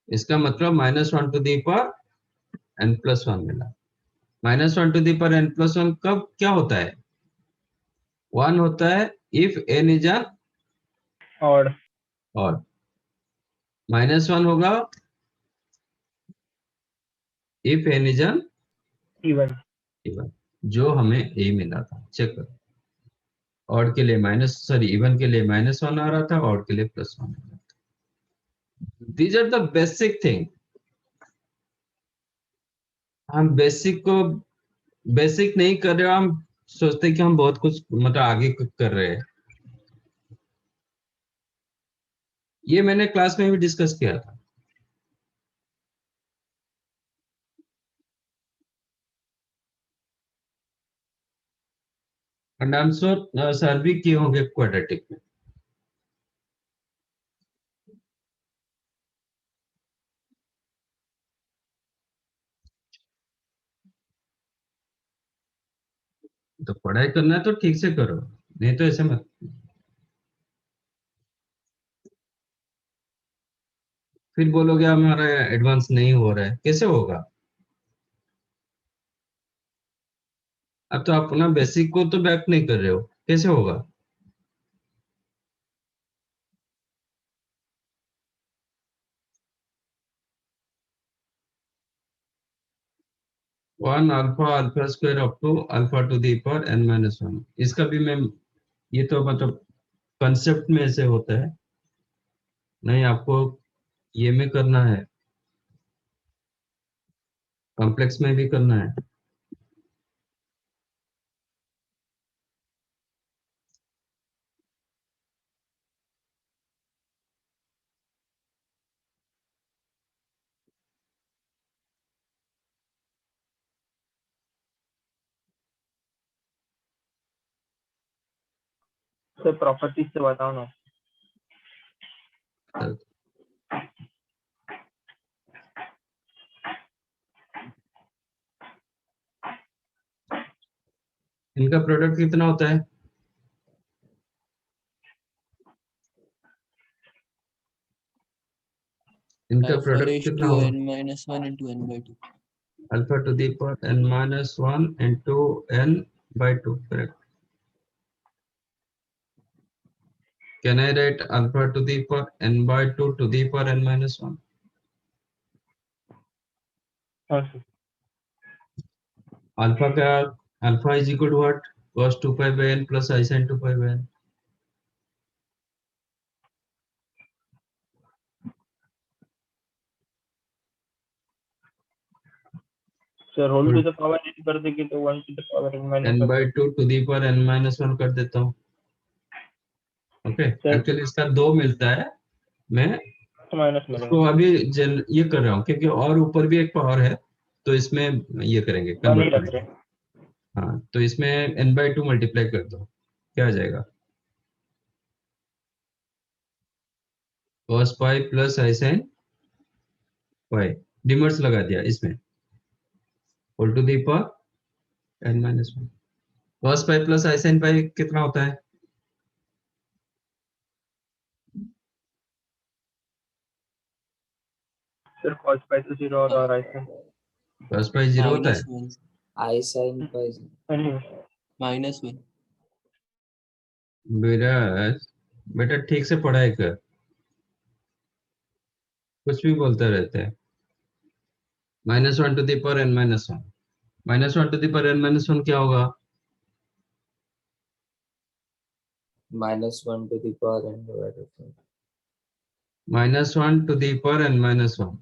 इसका मतलब -1 टू दी पावर n+1 मिला. -1 टू दी पावर n+1 कब क्या होता है? 1 होता है इफ n इज एन और ऑड. -1 होगा if n is an even. Even, जो हमें a मिला था. चेक करो, ऑड के लिए इवन के लिए -1 आ रहा था, ऑड के लिए +1 आ रहा था. These are the basic thing. हम बेसिक नहीं कर रहे, हम सोचते कि हम बहुत कुछ मतलब आगे कुछ कर रहे हैं. ये मैंने क्लास में भी डिस्कस किया था. And I am sure sir भी किए होंगे क्वाड्रेटिक में. तो पढ़ाई करना है तो ठीक से करो, नहीं तो ऐसे मत. फिर बोलोगे हमारा एडवांस नहीं हो रहा है. कैसे होगा? अब तो आप अपना बेसिक को तो बैक नहीं कर रहे हो, कैसे होगा? One alpha square up to alpha to the power n-1. इसका भी मैं, ये तो मतलब कंसेप्ट में ऐसे होता है, नहीं आपको ये में करना है, कॉम्प्लेक्स में भी करना है. तो प्रॉपर्टीज से बताओ ना. इनका प्रोडक्ट कितना होता है? इनका Alpha प्रोडक्ट raised कितना to होगा? n-1 into n/2. Alpha to the power n-1 into n/2. Correct. Can I write alpha to the power n/2 to the power n-1? हाँ सर. अल्फा का alpha is equal to what? cos 2 pi by n plus I sin 2 pi by n. Sir whole to the power n कर देंगे तो 1 to the power n-1 n/2 to the power n-1 कर देता हूँ. Okay, actually इसका 2 मिलता है, मैं माइनस इसको मिलेगा. अभी ये कर रहा हूँ क्योंकि और ऊपर भी एक पावर है, तो इसमें ये करेंगे, नहीं कन्वर्ट रख करेंगे. रहे. हाँ, तो इसमें n/2 मल्टीप्लाई कर दो, क्या आ जाएगा? cos pi plus I sin pi De Moivre's लगा दिया इसमें, whole to the power n minus वन। cos pi plus i sin pi कितना होता है? Sir, cos pi to 0 or I sin. cos पाई 0 होता है। -1 I sin pi Anyway, -1 मेरा बेटा ठीक से पढ़ाई कर, कुछ भी बोलते रहते हैं। -1 to the power n minus one, -1 to the power n minus one क्या होगा? -1 to the power n divided by -1 to the power n minus one,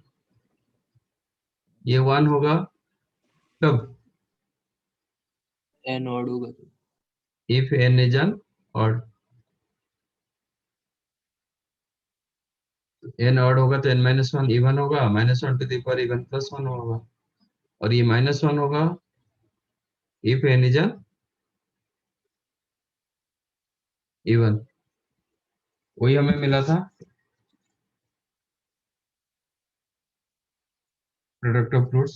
ये 1 होगा कब? n odd होगा तो if n is an odd, n odd होगा तो n minus one even होगा, -1 to the power even plus one होगा, और ये -1 होगा if n is an even. वही हमें मिला था प्रोडक्ट ऑफ रूट्स।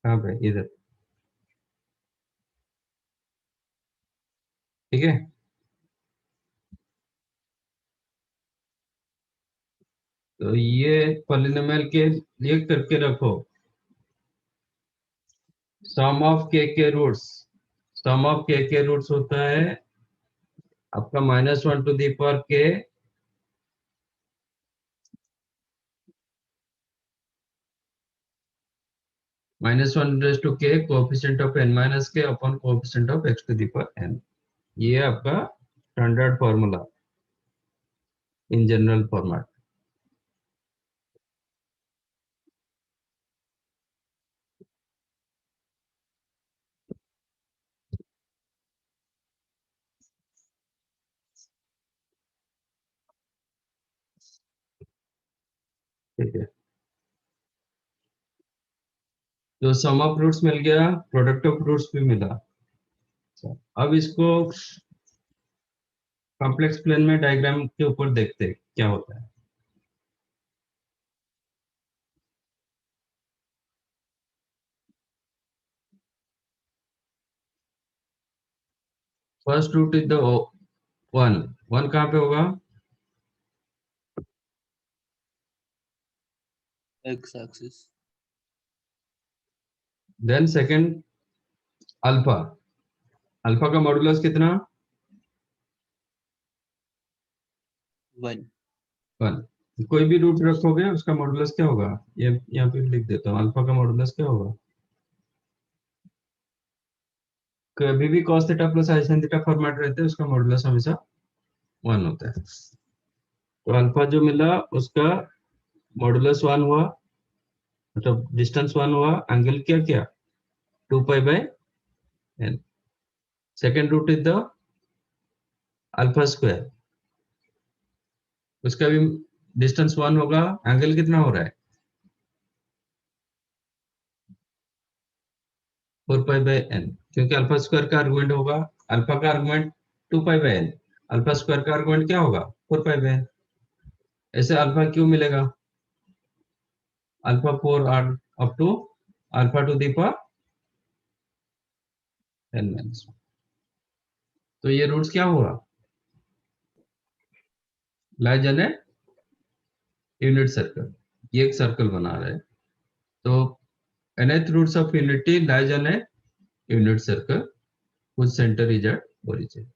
कहाँ पे? इधर, ठीक है। तो ये पॉलिनोमियल के लिए करके रखो, sum of k roots, sum of k roots होता है आपका -1 to the power k -1 raise to k coefficient of n minus k upon coefficient of x to the power n। ये आपका standard formula in general format. ठीक है, तो सम of roots मिल गया, product of roots भी मिला। अब इसको कॉम्प्लेक्स प्लेन में डायग्राम के ऊपर देखते हैं क्या होता है। First root is the one, one कहाँ पे होगा? x axis then second alpha, alpha का मॉडुलस कितना? 1 वन। कोई भी रूट रखोगे उसका मॉडुलस क्या होगा? ये यहाँ पे लिख देता हूँ, अल्फा का मॉडुलस क्या होगा? कभी भी cos theta plus i sin theta format रहते हैं उसका मॉडुलस हमेशा 1 होता है। तो अल्फा जो मिला उसका मॉडुलस 1 हुआ, मतलब डिस्टेंस 1 हुआ, एंगल क्या क्या 2 pi by n। Second root is the alpha square, उसका भी डिस्टेंस 1 होगा, एंगल कितना हो रहा है 4 पाई बाय n, क्योंकि अल्फा स्क्वायर का आर्गुमेंट होगा, अल्फा का argument 2 pi by n, alpha square का आर्गुमेंट क्या होगा 4 पाई बाय n। ऐसे अल्फा क्यों मिलेगा? Alpha 4 are up to alpha to the power n minus. तो ये रूट्स क्या हुआ? लाइज एन यूनिट सर्कल, ये एक सर्कल बना रहे हैं। तो nth roots of unity lies in unit circle whose center is at origin।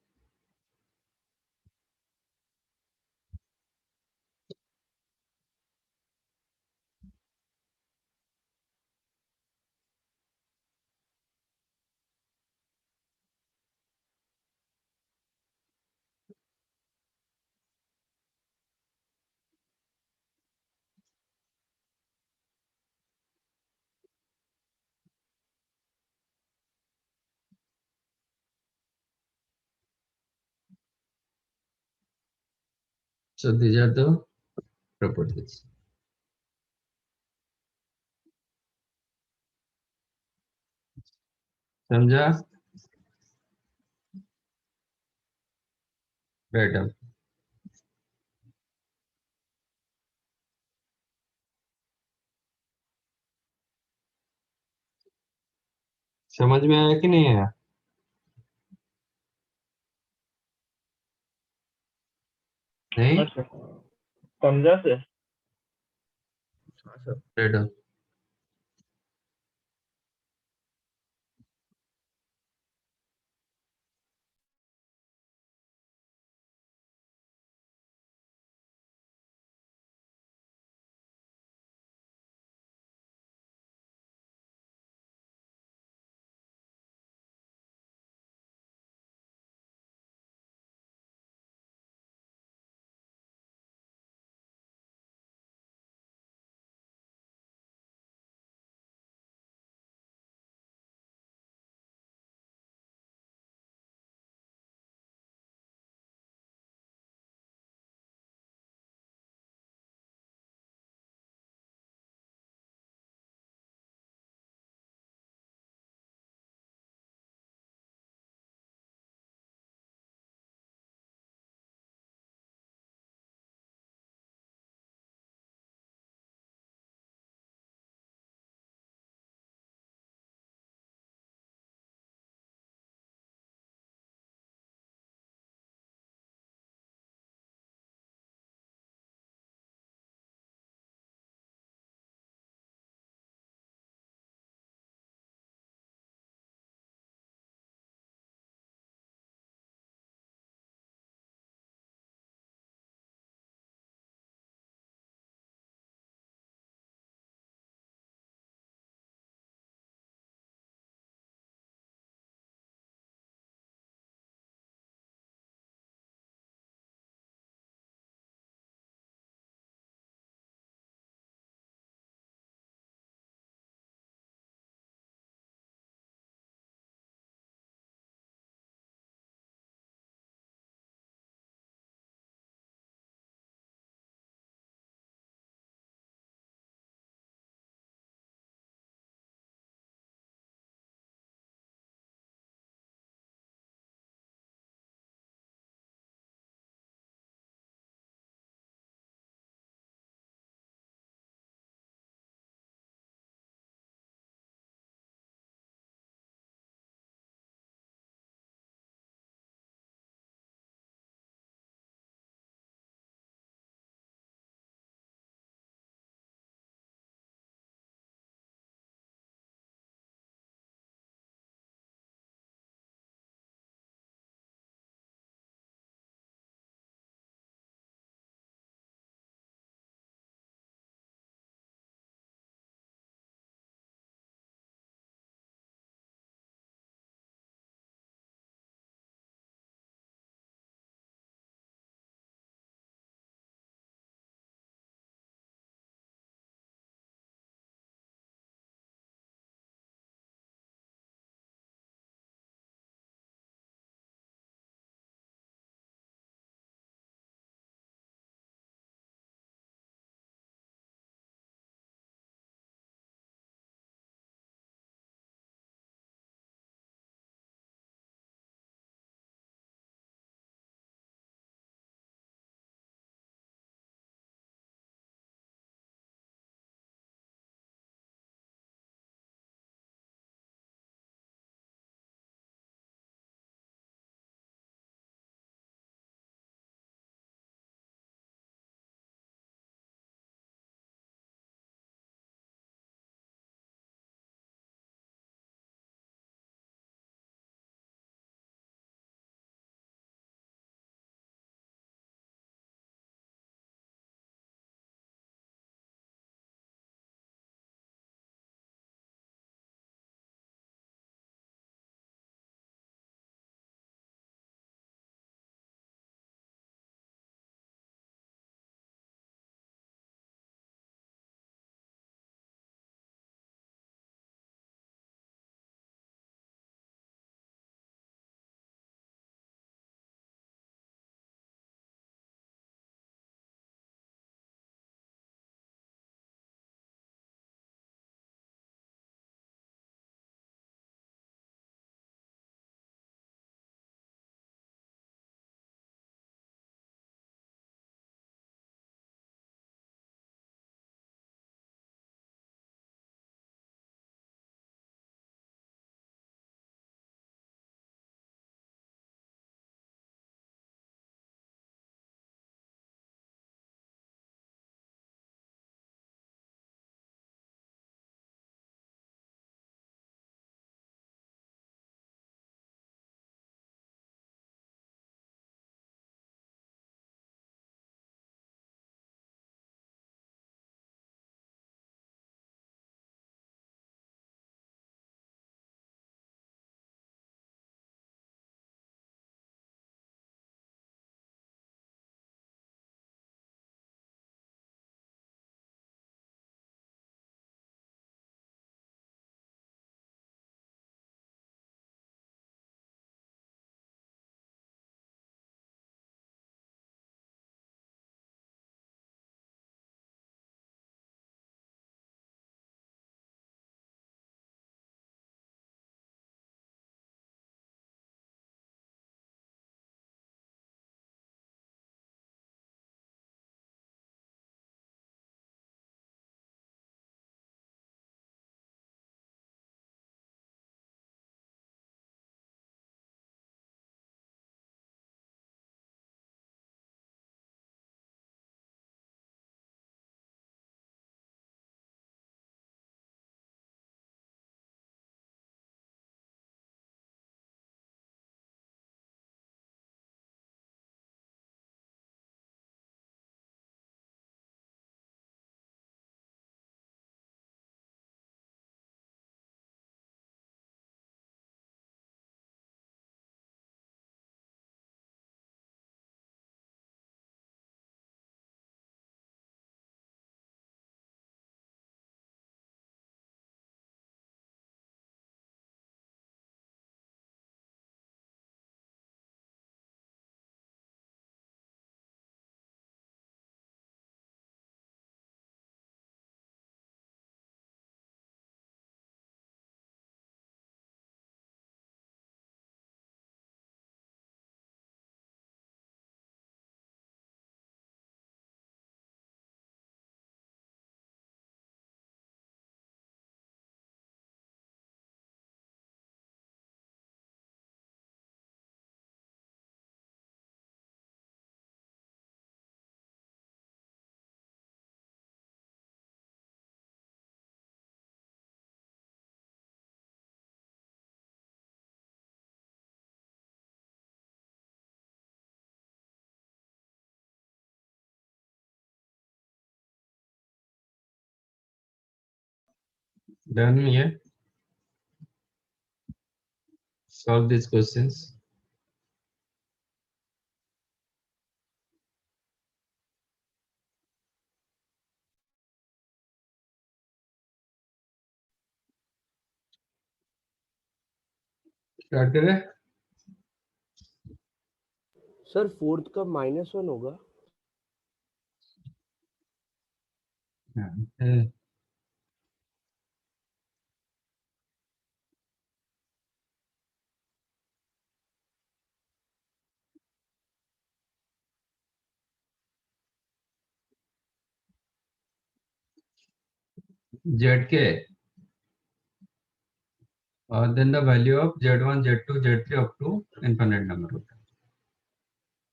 So these are the properties। समझा? राइट। समझ में आया कि नहीं आया? नहीं? अच्छा समझा सर Read डन ये solve these questions. स्टार्ट करें? सर फोर्थ का -1 होगा। हाँ, Z के और then the value of Z1, Z2, Z3 up to infinite number होता है।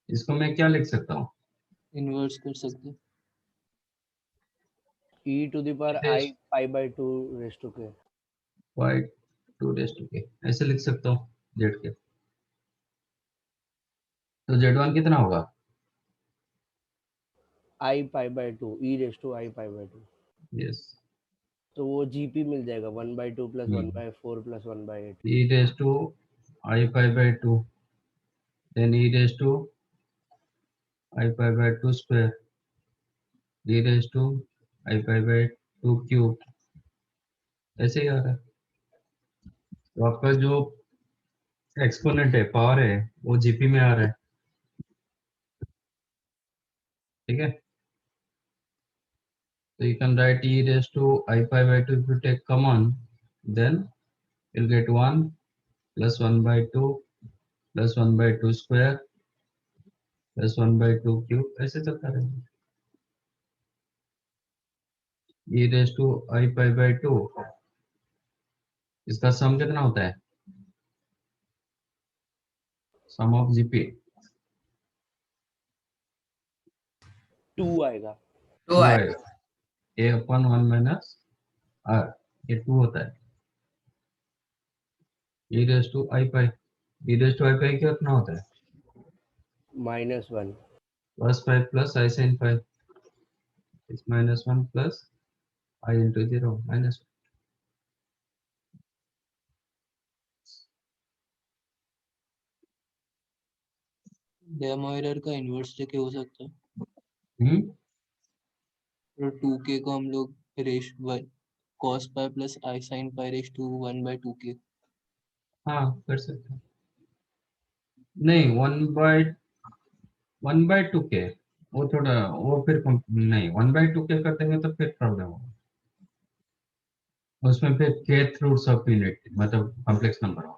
इसको मैं क्या लिख सकता हूँ? इन्वर्स कर सकते हैं। e⁻i π/2 raised to k। y 2 raised to k ऐसे लिख सकता हूँ Z के। तो Z1 कितना होगा? i π/2 e raised to i π/2। Yes, तो वो जीपी मिल जाएगा 1/2 + 1/4 + 1/8। e raised to I pi by 2, then e raised to I pi by 2 square, e raised to I pi by 2 cube, ऐसे ही आ रहा है। तो आपका जो एक्सपोनेंट है, पावर है, वो जीपी में आ रहा है, ठीक है। So you can write e raised to I pi by 2, if you take common, then you'll get 1 plus 1 by 2 plus 1 by 2 square plus 1 by 2 cube, ऐसे चलता रहेगा। e raised to I pi by 2, इसका सम कितना होता है? सम of GP 2 आएगा। 2 2 आएगा। आएगा, a upon 1 minus r, ये 2 होता है। e raised to I pi, e raised to I pi कितना होता है? -1 plus 5 plus I sin 5, it's -1 plus I into 0 minus 1. Demo error का इन्वर्स लेके हो सकता है। तो 2k को हम लोग रेश bye cos pi plus I sin pi raised to 1/2k। हाँ कर सकते हैं। नहीं 1/2 के, वो थोड़ा वो फिर नहीं 1/2 के कर देंगे तो फिर प्रॉब्लम होगा, उसमें फिर kth रूट्स ऑफ यूनिट मतलब कॉम्प्लेक्स नंबर हो।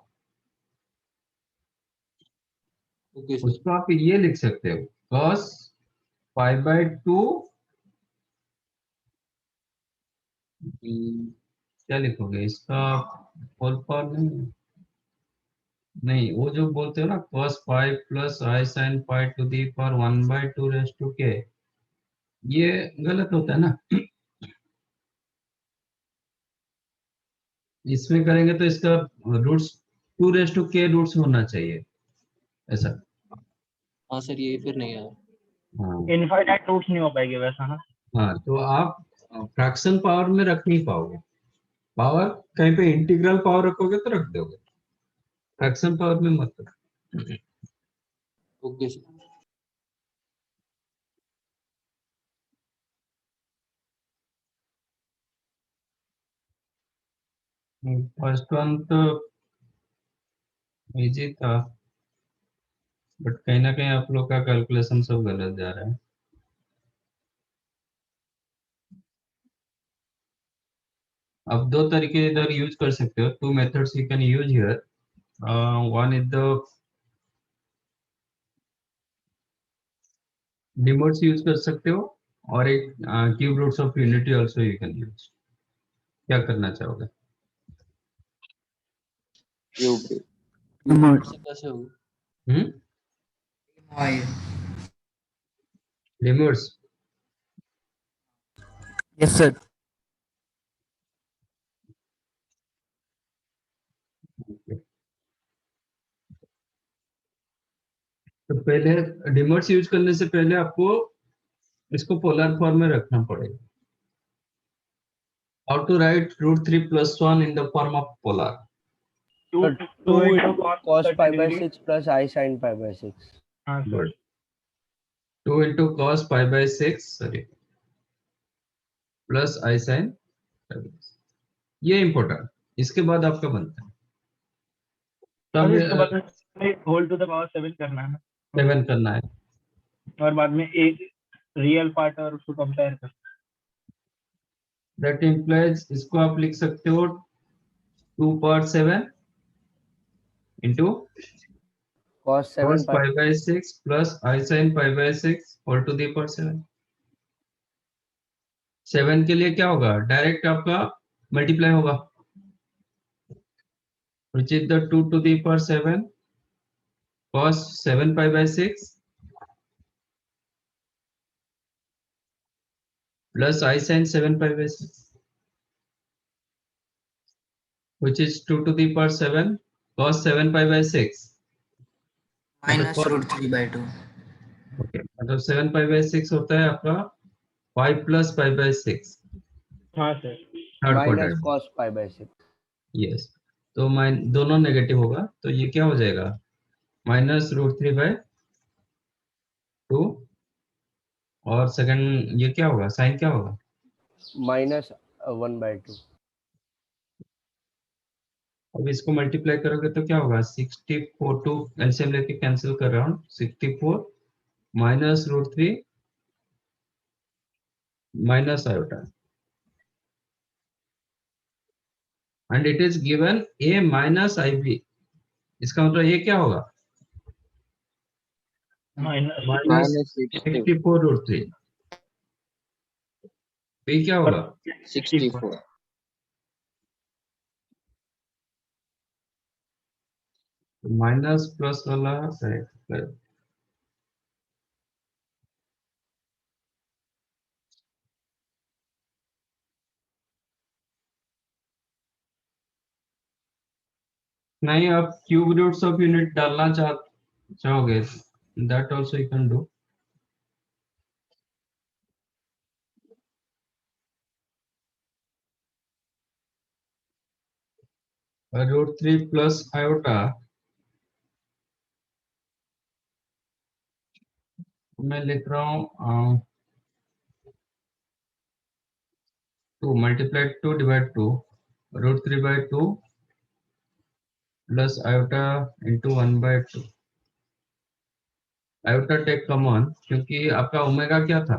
Okay sir. उसको आप ये लिख सकते हो cos pi/2, क्या लिखोगे इसका होल पावर? नहीं वो जो बोलते हो ना cos pi plus I sin pi to the power 1/2 raised to k, ये गलत होता है ना। इसमें करेंगे तो इसका roots 2 raised to k roots होना चाहिए ऐसा। हाँ सर, ये फिर नहीं आया। हाँ इनफाइनाइट रूट्स नहीं हो पाएंगे वैसा ना। हाँ, तो आप फ्रैक्शन पावर में रख नहीं पाओगे, पावर कहीं पे इंटीग्रल पावर रखोगे तो रख दोगे, फ्रैक्शन पावर में मत रखो। Okay sir. फर्स्ट वन तो इजी था, बट कहीं ना कहीं आप लोग का कैलकुलेशन सब गलत जा रहा है। अब दो तरीके इधर यूज कर सकते हो, two methods you can use here. One is the De Moivre's use कर सकते हो, और एक cube roots of unity also you can use. क्या करना चाहोगे? क्यूब से कैसे होगा? De Moivre's yes sir. तो पहले डिमोड्स यूज करने से पहले आपको इसको पोलर फॉर्म में रखना पड़ेगा। How to write √3 plus 1 in the form of polar? Two, So two 2 into into cos cos 30 pi by degree. 6 plus I sin pi by 6. हाँ sir. Good. 2 into cos pi by 6, sorry, plus I sin pi by 6. ये important. इसके बाद आपका बनता है. और तब इसके बाद में होल टू द पावर 7 करना है ना. 7 करना है. और बाद में एक रियल पार्ट और उसको कंपेयर कर. That implies इसको आप लिख सकते हो 2 power 7 into Cos 7 cos pi. pi by 6 plus I sin pi by 6 whole to the power 7. 7 के लिए क्या होगा? डायरेक्ट आपका मल्टीप्लाई होगा, which is the 2 to the power 7 cos 7 pi by 6 plus I sin 7 pi by 6, which is 2 to the power 7 cos 7 pi by 6 minus मतलब √3 by 2. okay, मतलब 7 pi by 6 होता है आपका 5 plus pi by 6 हाँ sir. Third Minus quadrant. cos pi by 6. Yes, तो दोनों negative होगा, तो ये क्या हो जाएगा? माइनस √3 बाय 2 और सेकंड ये क्या होगा? साइन क्या होगा? Minus 1 by 2. अब इसको मल्टीप्लाई करोगे तो क्या होगा? 64 टू एलसीएम लेके कैंसिल कर रहा हूँ. 64 minus √3 minus iota and it is given a minus IB. इसका मतलब ये क्या होगा? Minus minus minus 64. 64 √3. तो ये क्या होगा? 64. माइनस प्लस वाला है. नहीं, आप क्यूब रूट्स ऑफ यूनिट डालना चाहोगे, that also you can do. √3 plus iota मैं लिख रहा हूँ 2 multiply 2 divide 2 √3 by 2 plus iota into 1 by 2. Iota take common क्योंकि आपका ओमेगा क्या था?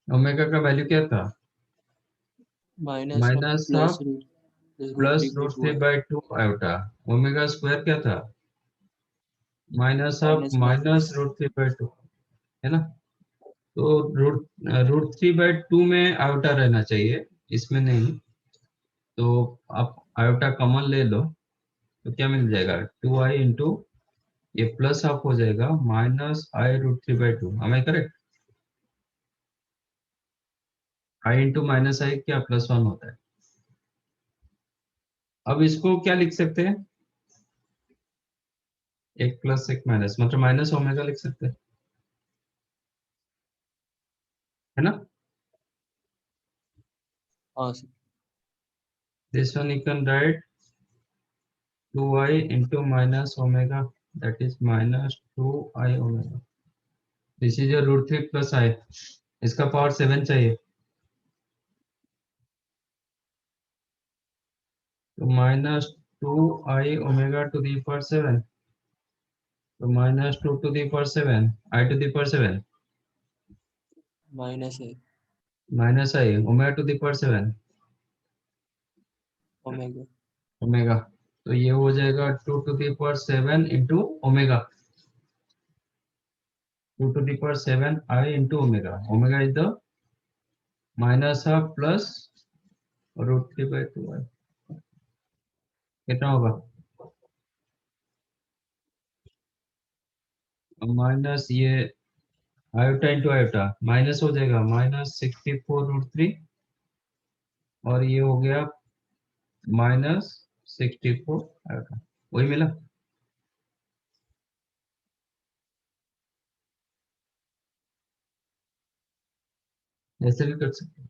ओमेगा का वैल्यू क्या था? minus minus plus half root plus √3 √3 by 2 iota. Omega square क्या था? Minus half minus minus √3 by 2, है ना? तो √3 by 2 में आयोटा रहना चाहिए, इसमें नहीं. तो आप आयोटा कॉमन ले लो तो क्या मिल जाएगा? 2i इंटू ये प्लस हाफ हो जाएगा minus i√3 by 2. am I correct? i into minus i क्या प्लस 1 होता है. अब इसको क्या लिख सकते हैं? एक प्लस एक माइनस मतलब माइनस ओमेगा लिख सकते हैं, है ना? हाँ sir this one you can write 2i into minus omega, that is minus 2i omega. This is your √3 plus i. इसका पावर 7 चाहिए, तो minus 2i omega to the power 7, तो minus 2 to the power 7 i to the power 7 minus a minus i omega to the power 7 omega omega. तो ये हो जाएगा 2 to the power 7 into omega. 2 to the power 7 I into omega. Omega is the minus half plus √3 by 2i. कितना होगा? Minus ये iota into iota minus हो जाएगा minus 64 √3 और ये हो गया माइनस 64 आयोटा. वही मिला. ऐसे भी कर सकते हैं।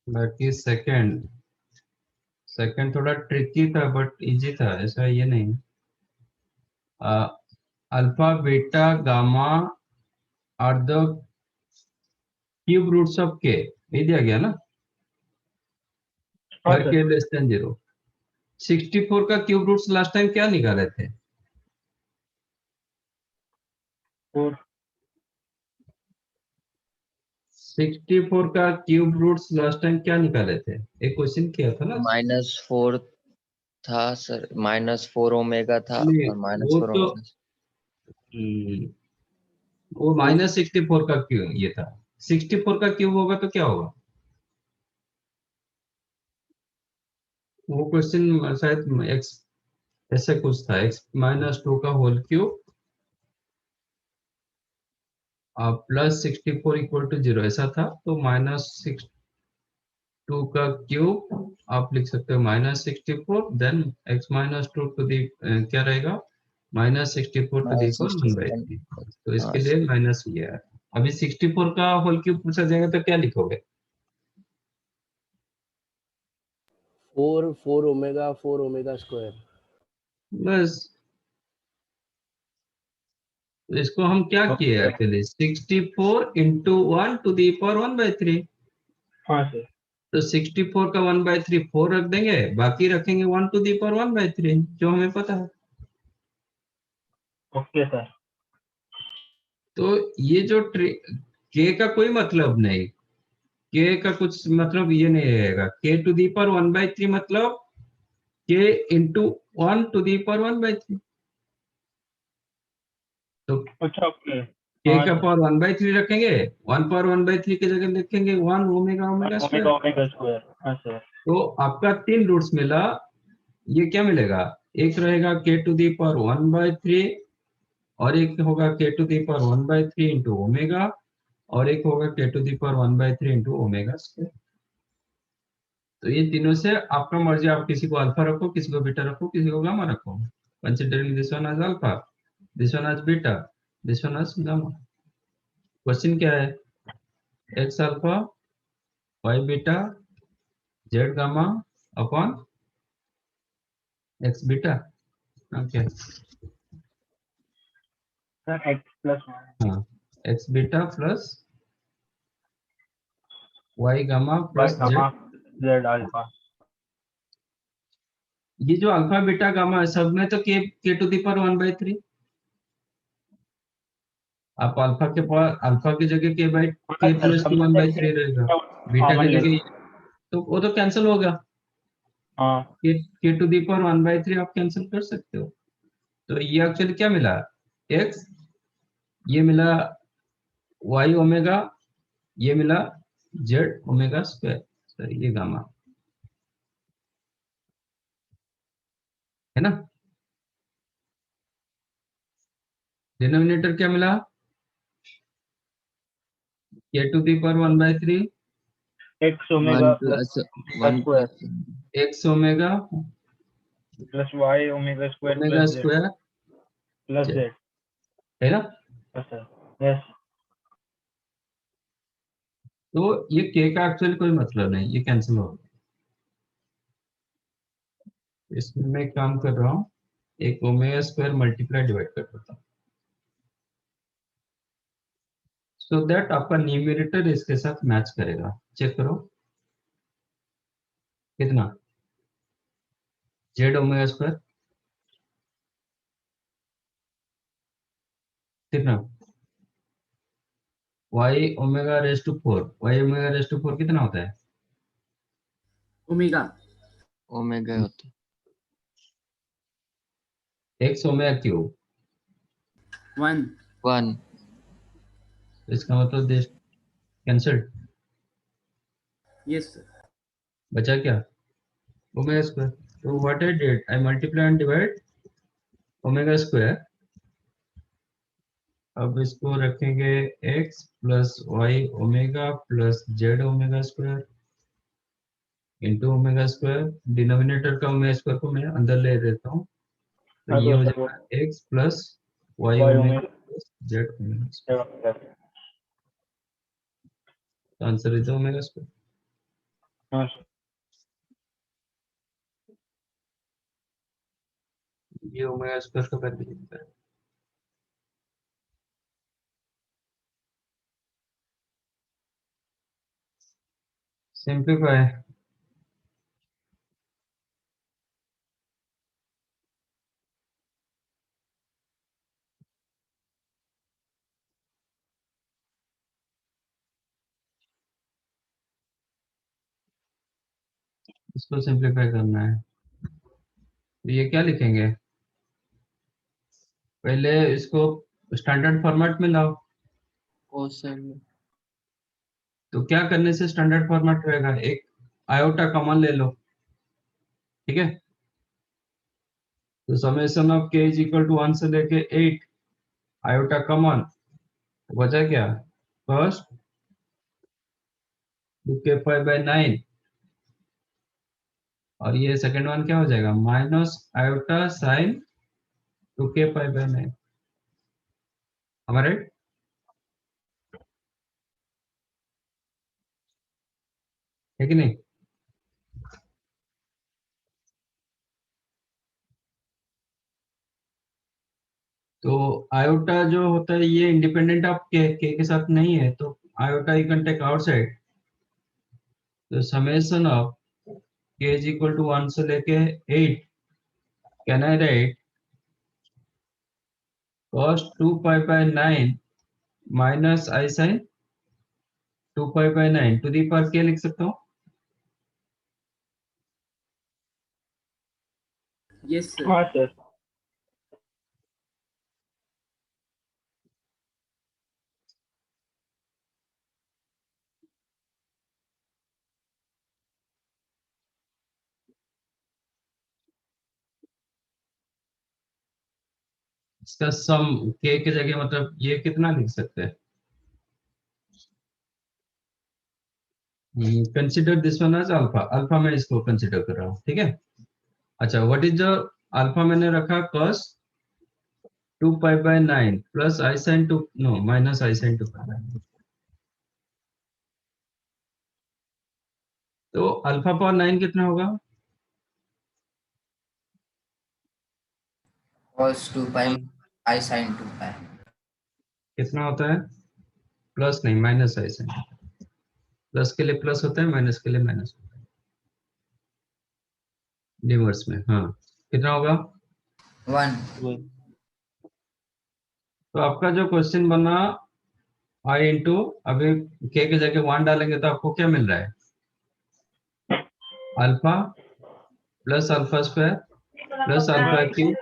बाकी सेकंड थोड़ा ट्रिकी था बट इजी था, ऐसा ये नहीं। Alpha beta gamma are the cube roots of k, ये दिया गया ना, हाँ पर सर। के लेस देन 0। 64 का क्यूब रूट्स लास्ट टाइम क्या निकाले थे? 4 64 का क्यूब रूट्स लास्ट टाइम क्या निकाले थे? एक क्वेश्चन किया था ना। -4 था सर, -4 ओमेगा था नहीं, और वो -4 तो ओमेगा। वो -64 का क्यूब ये था। 64 का क्यूब होगा तो क्या होगा? वो क्वेश्चन शायद एक्स ऐसे कुछ था, x-2 का whole cube plus 64 equal to 0 ऐसा था। तो -2 का क्यूब आप लिख सकते हो -64, देन x-2 टू दी क्या रहेगा, -64 टू दी पावर 1/3। तो इसके हाँ लिए माइनस ये है। अभी 64 का होल क्यूब पूछा जाएगा तो क्या लिखोगे? 4 ओमेगा स्क्वायर। बस। तो इसको हम क्या किए okay. Actually, 64 into 1 to the power 1/3। हाँ सर। तो 64 का 1/3 4 रख देंगे, बाकी रखेंगे 1 टू दी पावर 1/3 जो हमें पता है। Okay sir. तो ये जो के का कोई मतलब नहीं, के का कुछ मतलब ये नहीं रहेगा। के टू दी पावर 1/3 मतलब के इंटू 1 टू दी पावर 1/3। तो अच्छा ओके। के हाँ का सर। पावर 1/3 रखेंगे, 1 पावर 1/3 की जगह लिखेंगे 1 omega omega square. Omega square. हाँ सर। तो आपका 3 रूट्स मिला। ये क्या मिलेगा, एक रहेगा के टू दी पावर 1/3 और एक होगा k to the power 1/3 into omega और एक होगा k to the power 1/3 into omega square. तो ये तीनों से आपका मर्जी, आप किसी को अल्फा रखो, किसी को बीटा रखो, किसी को गामा रखो। Considering this one as alpha, this one as beta, this one as gamma. Question क्या है, x alpha y beta z gamma upon x beta. Okay, sir x+1 हाँ, x beta plus y gamma by plus gamma z. Z alpha. ये जो alpha beta gamma है सब में तो के टू दी पावर 1/3। आप अल्फा के पास अल्फा की जगह के प्लस की 1/3 रहेगा, बीटा कॉमन की ले। जगह तो वो तो कैंसिल हो गया। हाँ के टू दी पावर 1/3 आप कैंसिल कर सकते हो। तो ये एक्चुअली क्या मिला, एक्स, ये मिला वाई ओमेगा, ये मिला जेड ओमेगा स्क्वायर, सॉरी ये गामा है ना। डिनोमिनेटर क्या मिला, k to the power 1/3 x omega plus square x omega plus y omega square omega plus z square plus z। है ना। Yes sir. यस। तो ये के का एक्चुअली कोई मतलब नहीं, ये कैंसिल हो गया। इसमें मैं काम कर रहा हूँ, एक ओमेगा स्क्वायर मल्टीप्लाई डिवाइड कर देता हूँ, सो दैट आपका न्यूमरेटर इसके साथ मैच करेगा। चेक करो कितना, जेड ओमेगा स्क्वायर कितना, y omega raise to 4, y omega raise to 4 कितना होता है, ओमेगा ओमेगा होता है। X omega cube. 1 1 इसका मतलब दिस कैंसल्ड, यस सर बचा क्या, ओमेगा स्क्वायर। तो what I did, I multiply and divide omega square अब इसको रखेंगे x plus Y omega plus Z omega square into omega square, denominator का ओमेगा स्क्वायर को मैं अंदर ले देता हूँ, तो हाँ ये तो हो सब जाएगा x plus Y y omega omega plus Z omega square, तो आंसर इज ओमेगा स्क्वायर। हाँ सर ये ओमेगा स्क्वायर का वैल्यू लिखता है। सिंप्लीफाई, इसको सिंप्लीफाई करना है, तो ये क्या लिखेंगे, पहले इसको स्टैंडर्ड फॉर्मेट में लाओ। cos साइन में तो क्या करने से स्टैंडर्ड फॉर्मेट रहेगा, एक आयोटा कॉमन ले लो, ठीक है। तो summation of k is equal to 1 से लेके 8, आयोटा कॉमन, बचा क्या, फर्स्ट 2k5/9, और ये सेकंड वन क्या हो जाएगा, माइनस आयोटा साइन 2k5/9, हमारे है कि नहीं। तो आयोटा जो होता है ये इंडिपेंडेंट ऑफ के साथ नहीं है, तो iota you can take outside, तो summation of k is equal to 1 से लेके 8, can I write cos 2π/9 minus i sine 2π/9 to the power क्या लिख सकता हूँ, Yes, sir. हाँ सर इसका सम k की जगह मतलब ये कितना लिख सकते हैं, consider this one as alpha, alpha में इसको कंसिडर कर रहा हूँ, ठीक है। अच्छा, व्हाट इज द अल्फा, मैंने रखा cos 2π/9 plus i sign 2, no minus i sine 2π/9, तो अल्फा पावर 9 कितना होगा, Cos 2 pi I sin 2 pi. कितना होता है, प्लस नहीं माइनस आई साइन, प्लस के लिए प्लस होता है, माइनस के लिए माइनस होता है, डिवर्स में, हाँ कितना होगा। 1. 1 तो आपका जो क्वेश्चन बना आई इंटू, अभी के की जगह 1 डालेंगे तो आपको क्या मिल रहा है, alpha plus alpha square plus alpha cube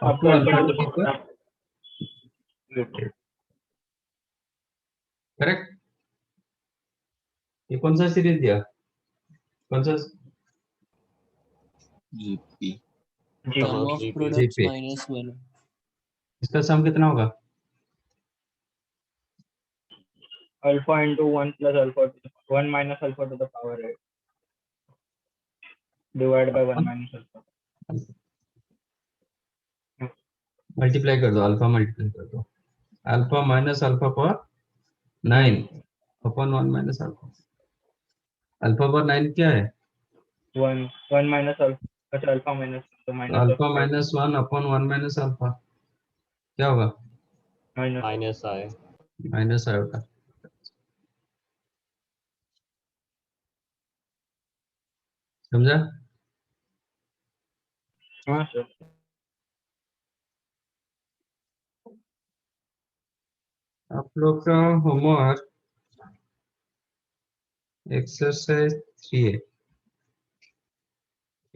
up to alpha to the power, correct. ये कौन सा सीरीज दिया, कौन सा, GP. Ji sum of GP. products GP, minus 1 इसका सम कितना होगा, alpha into 1 plus alpha 1 minus alpha two the power 8 divide by 1 minus alpha. Multiply कर दो, अल्फा मल्टीप्लाई कर दो, alpha minus alpha power 9 upon 1 minus alpha, alpha power 9 क्या है, 1 minus alpha, अच्छा अल्फा माइनस तो minus alpha minus 1 upon 1 minus alpha क्या होगा, minus Minus I. Minus iota, समझा। हाँ सर आप लोग का होमवर्क एक्सरसाइज 3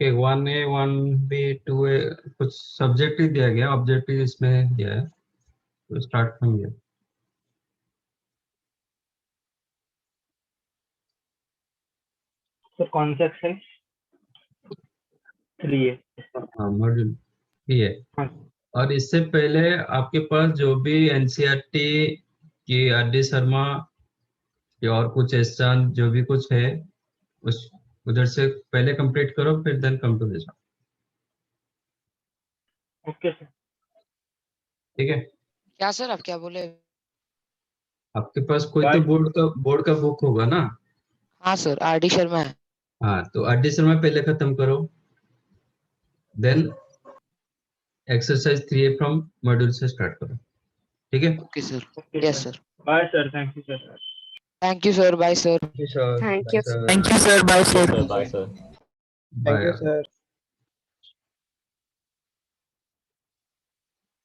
है, 1A 1B 2A, कुछ सब्जेक्ट ही दिया गया, ऑब्जेक्टिव इसमें दिया है, तो स्टार्ट करेंगे। तो कौन सा एक्सरसाइज 3 है इसका? हाँ मॉड्यूल 3 है, हाँ और इससे पहले आपके पास जो भी एनसीईआरटी की आर.डी. शर्मा या और कुछ ऐसा जो भी कुछ है उस उधर से पहले कंप्लीट करो, फिर then come to this. Okay sir. ठीक है, क्या सर आप क्या बोले? आपके पास कोई तो Bye. बोर्ड का बुक होगा ना? हाँ सर, आर डी शर्मा है। हाँ, तो आर.डी. शर्मा पहले खत्म करो, then exercise 3A from module से स्टार्ट करो। ठीक है, okay sir. Okay, yes sir. Sir. Bye, sir. Thank you, sir. Thank you sir, bye sir. Thank you, sir. Thank Bye, you. sir. Thank you, sir. Bye, sir. Sir, bye, sir. Bye. sir.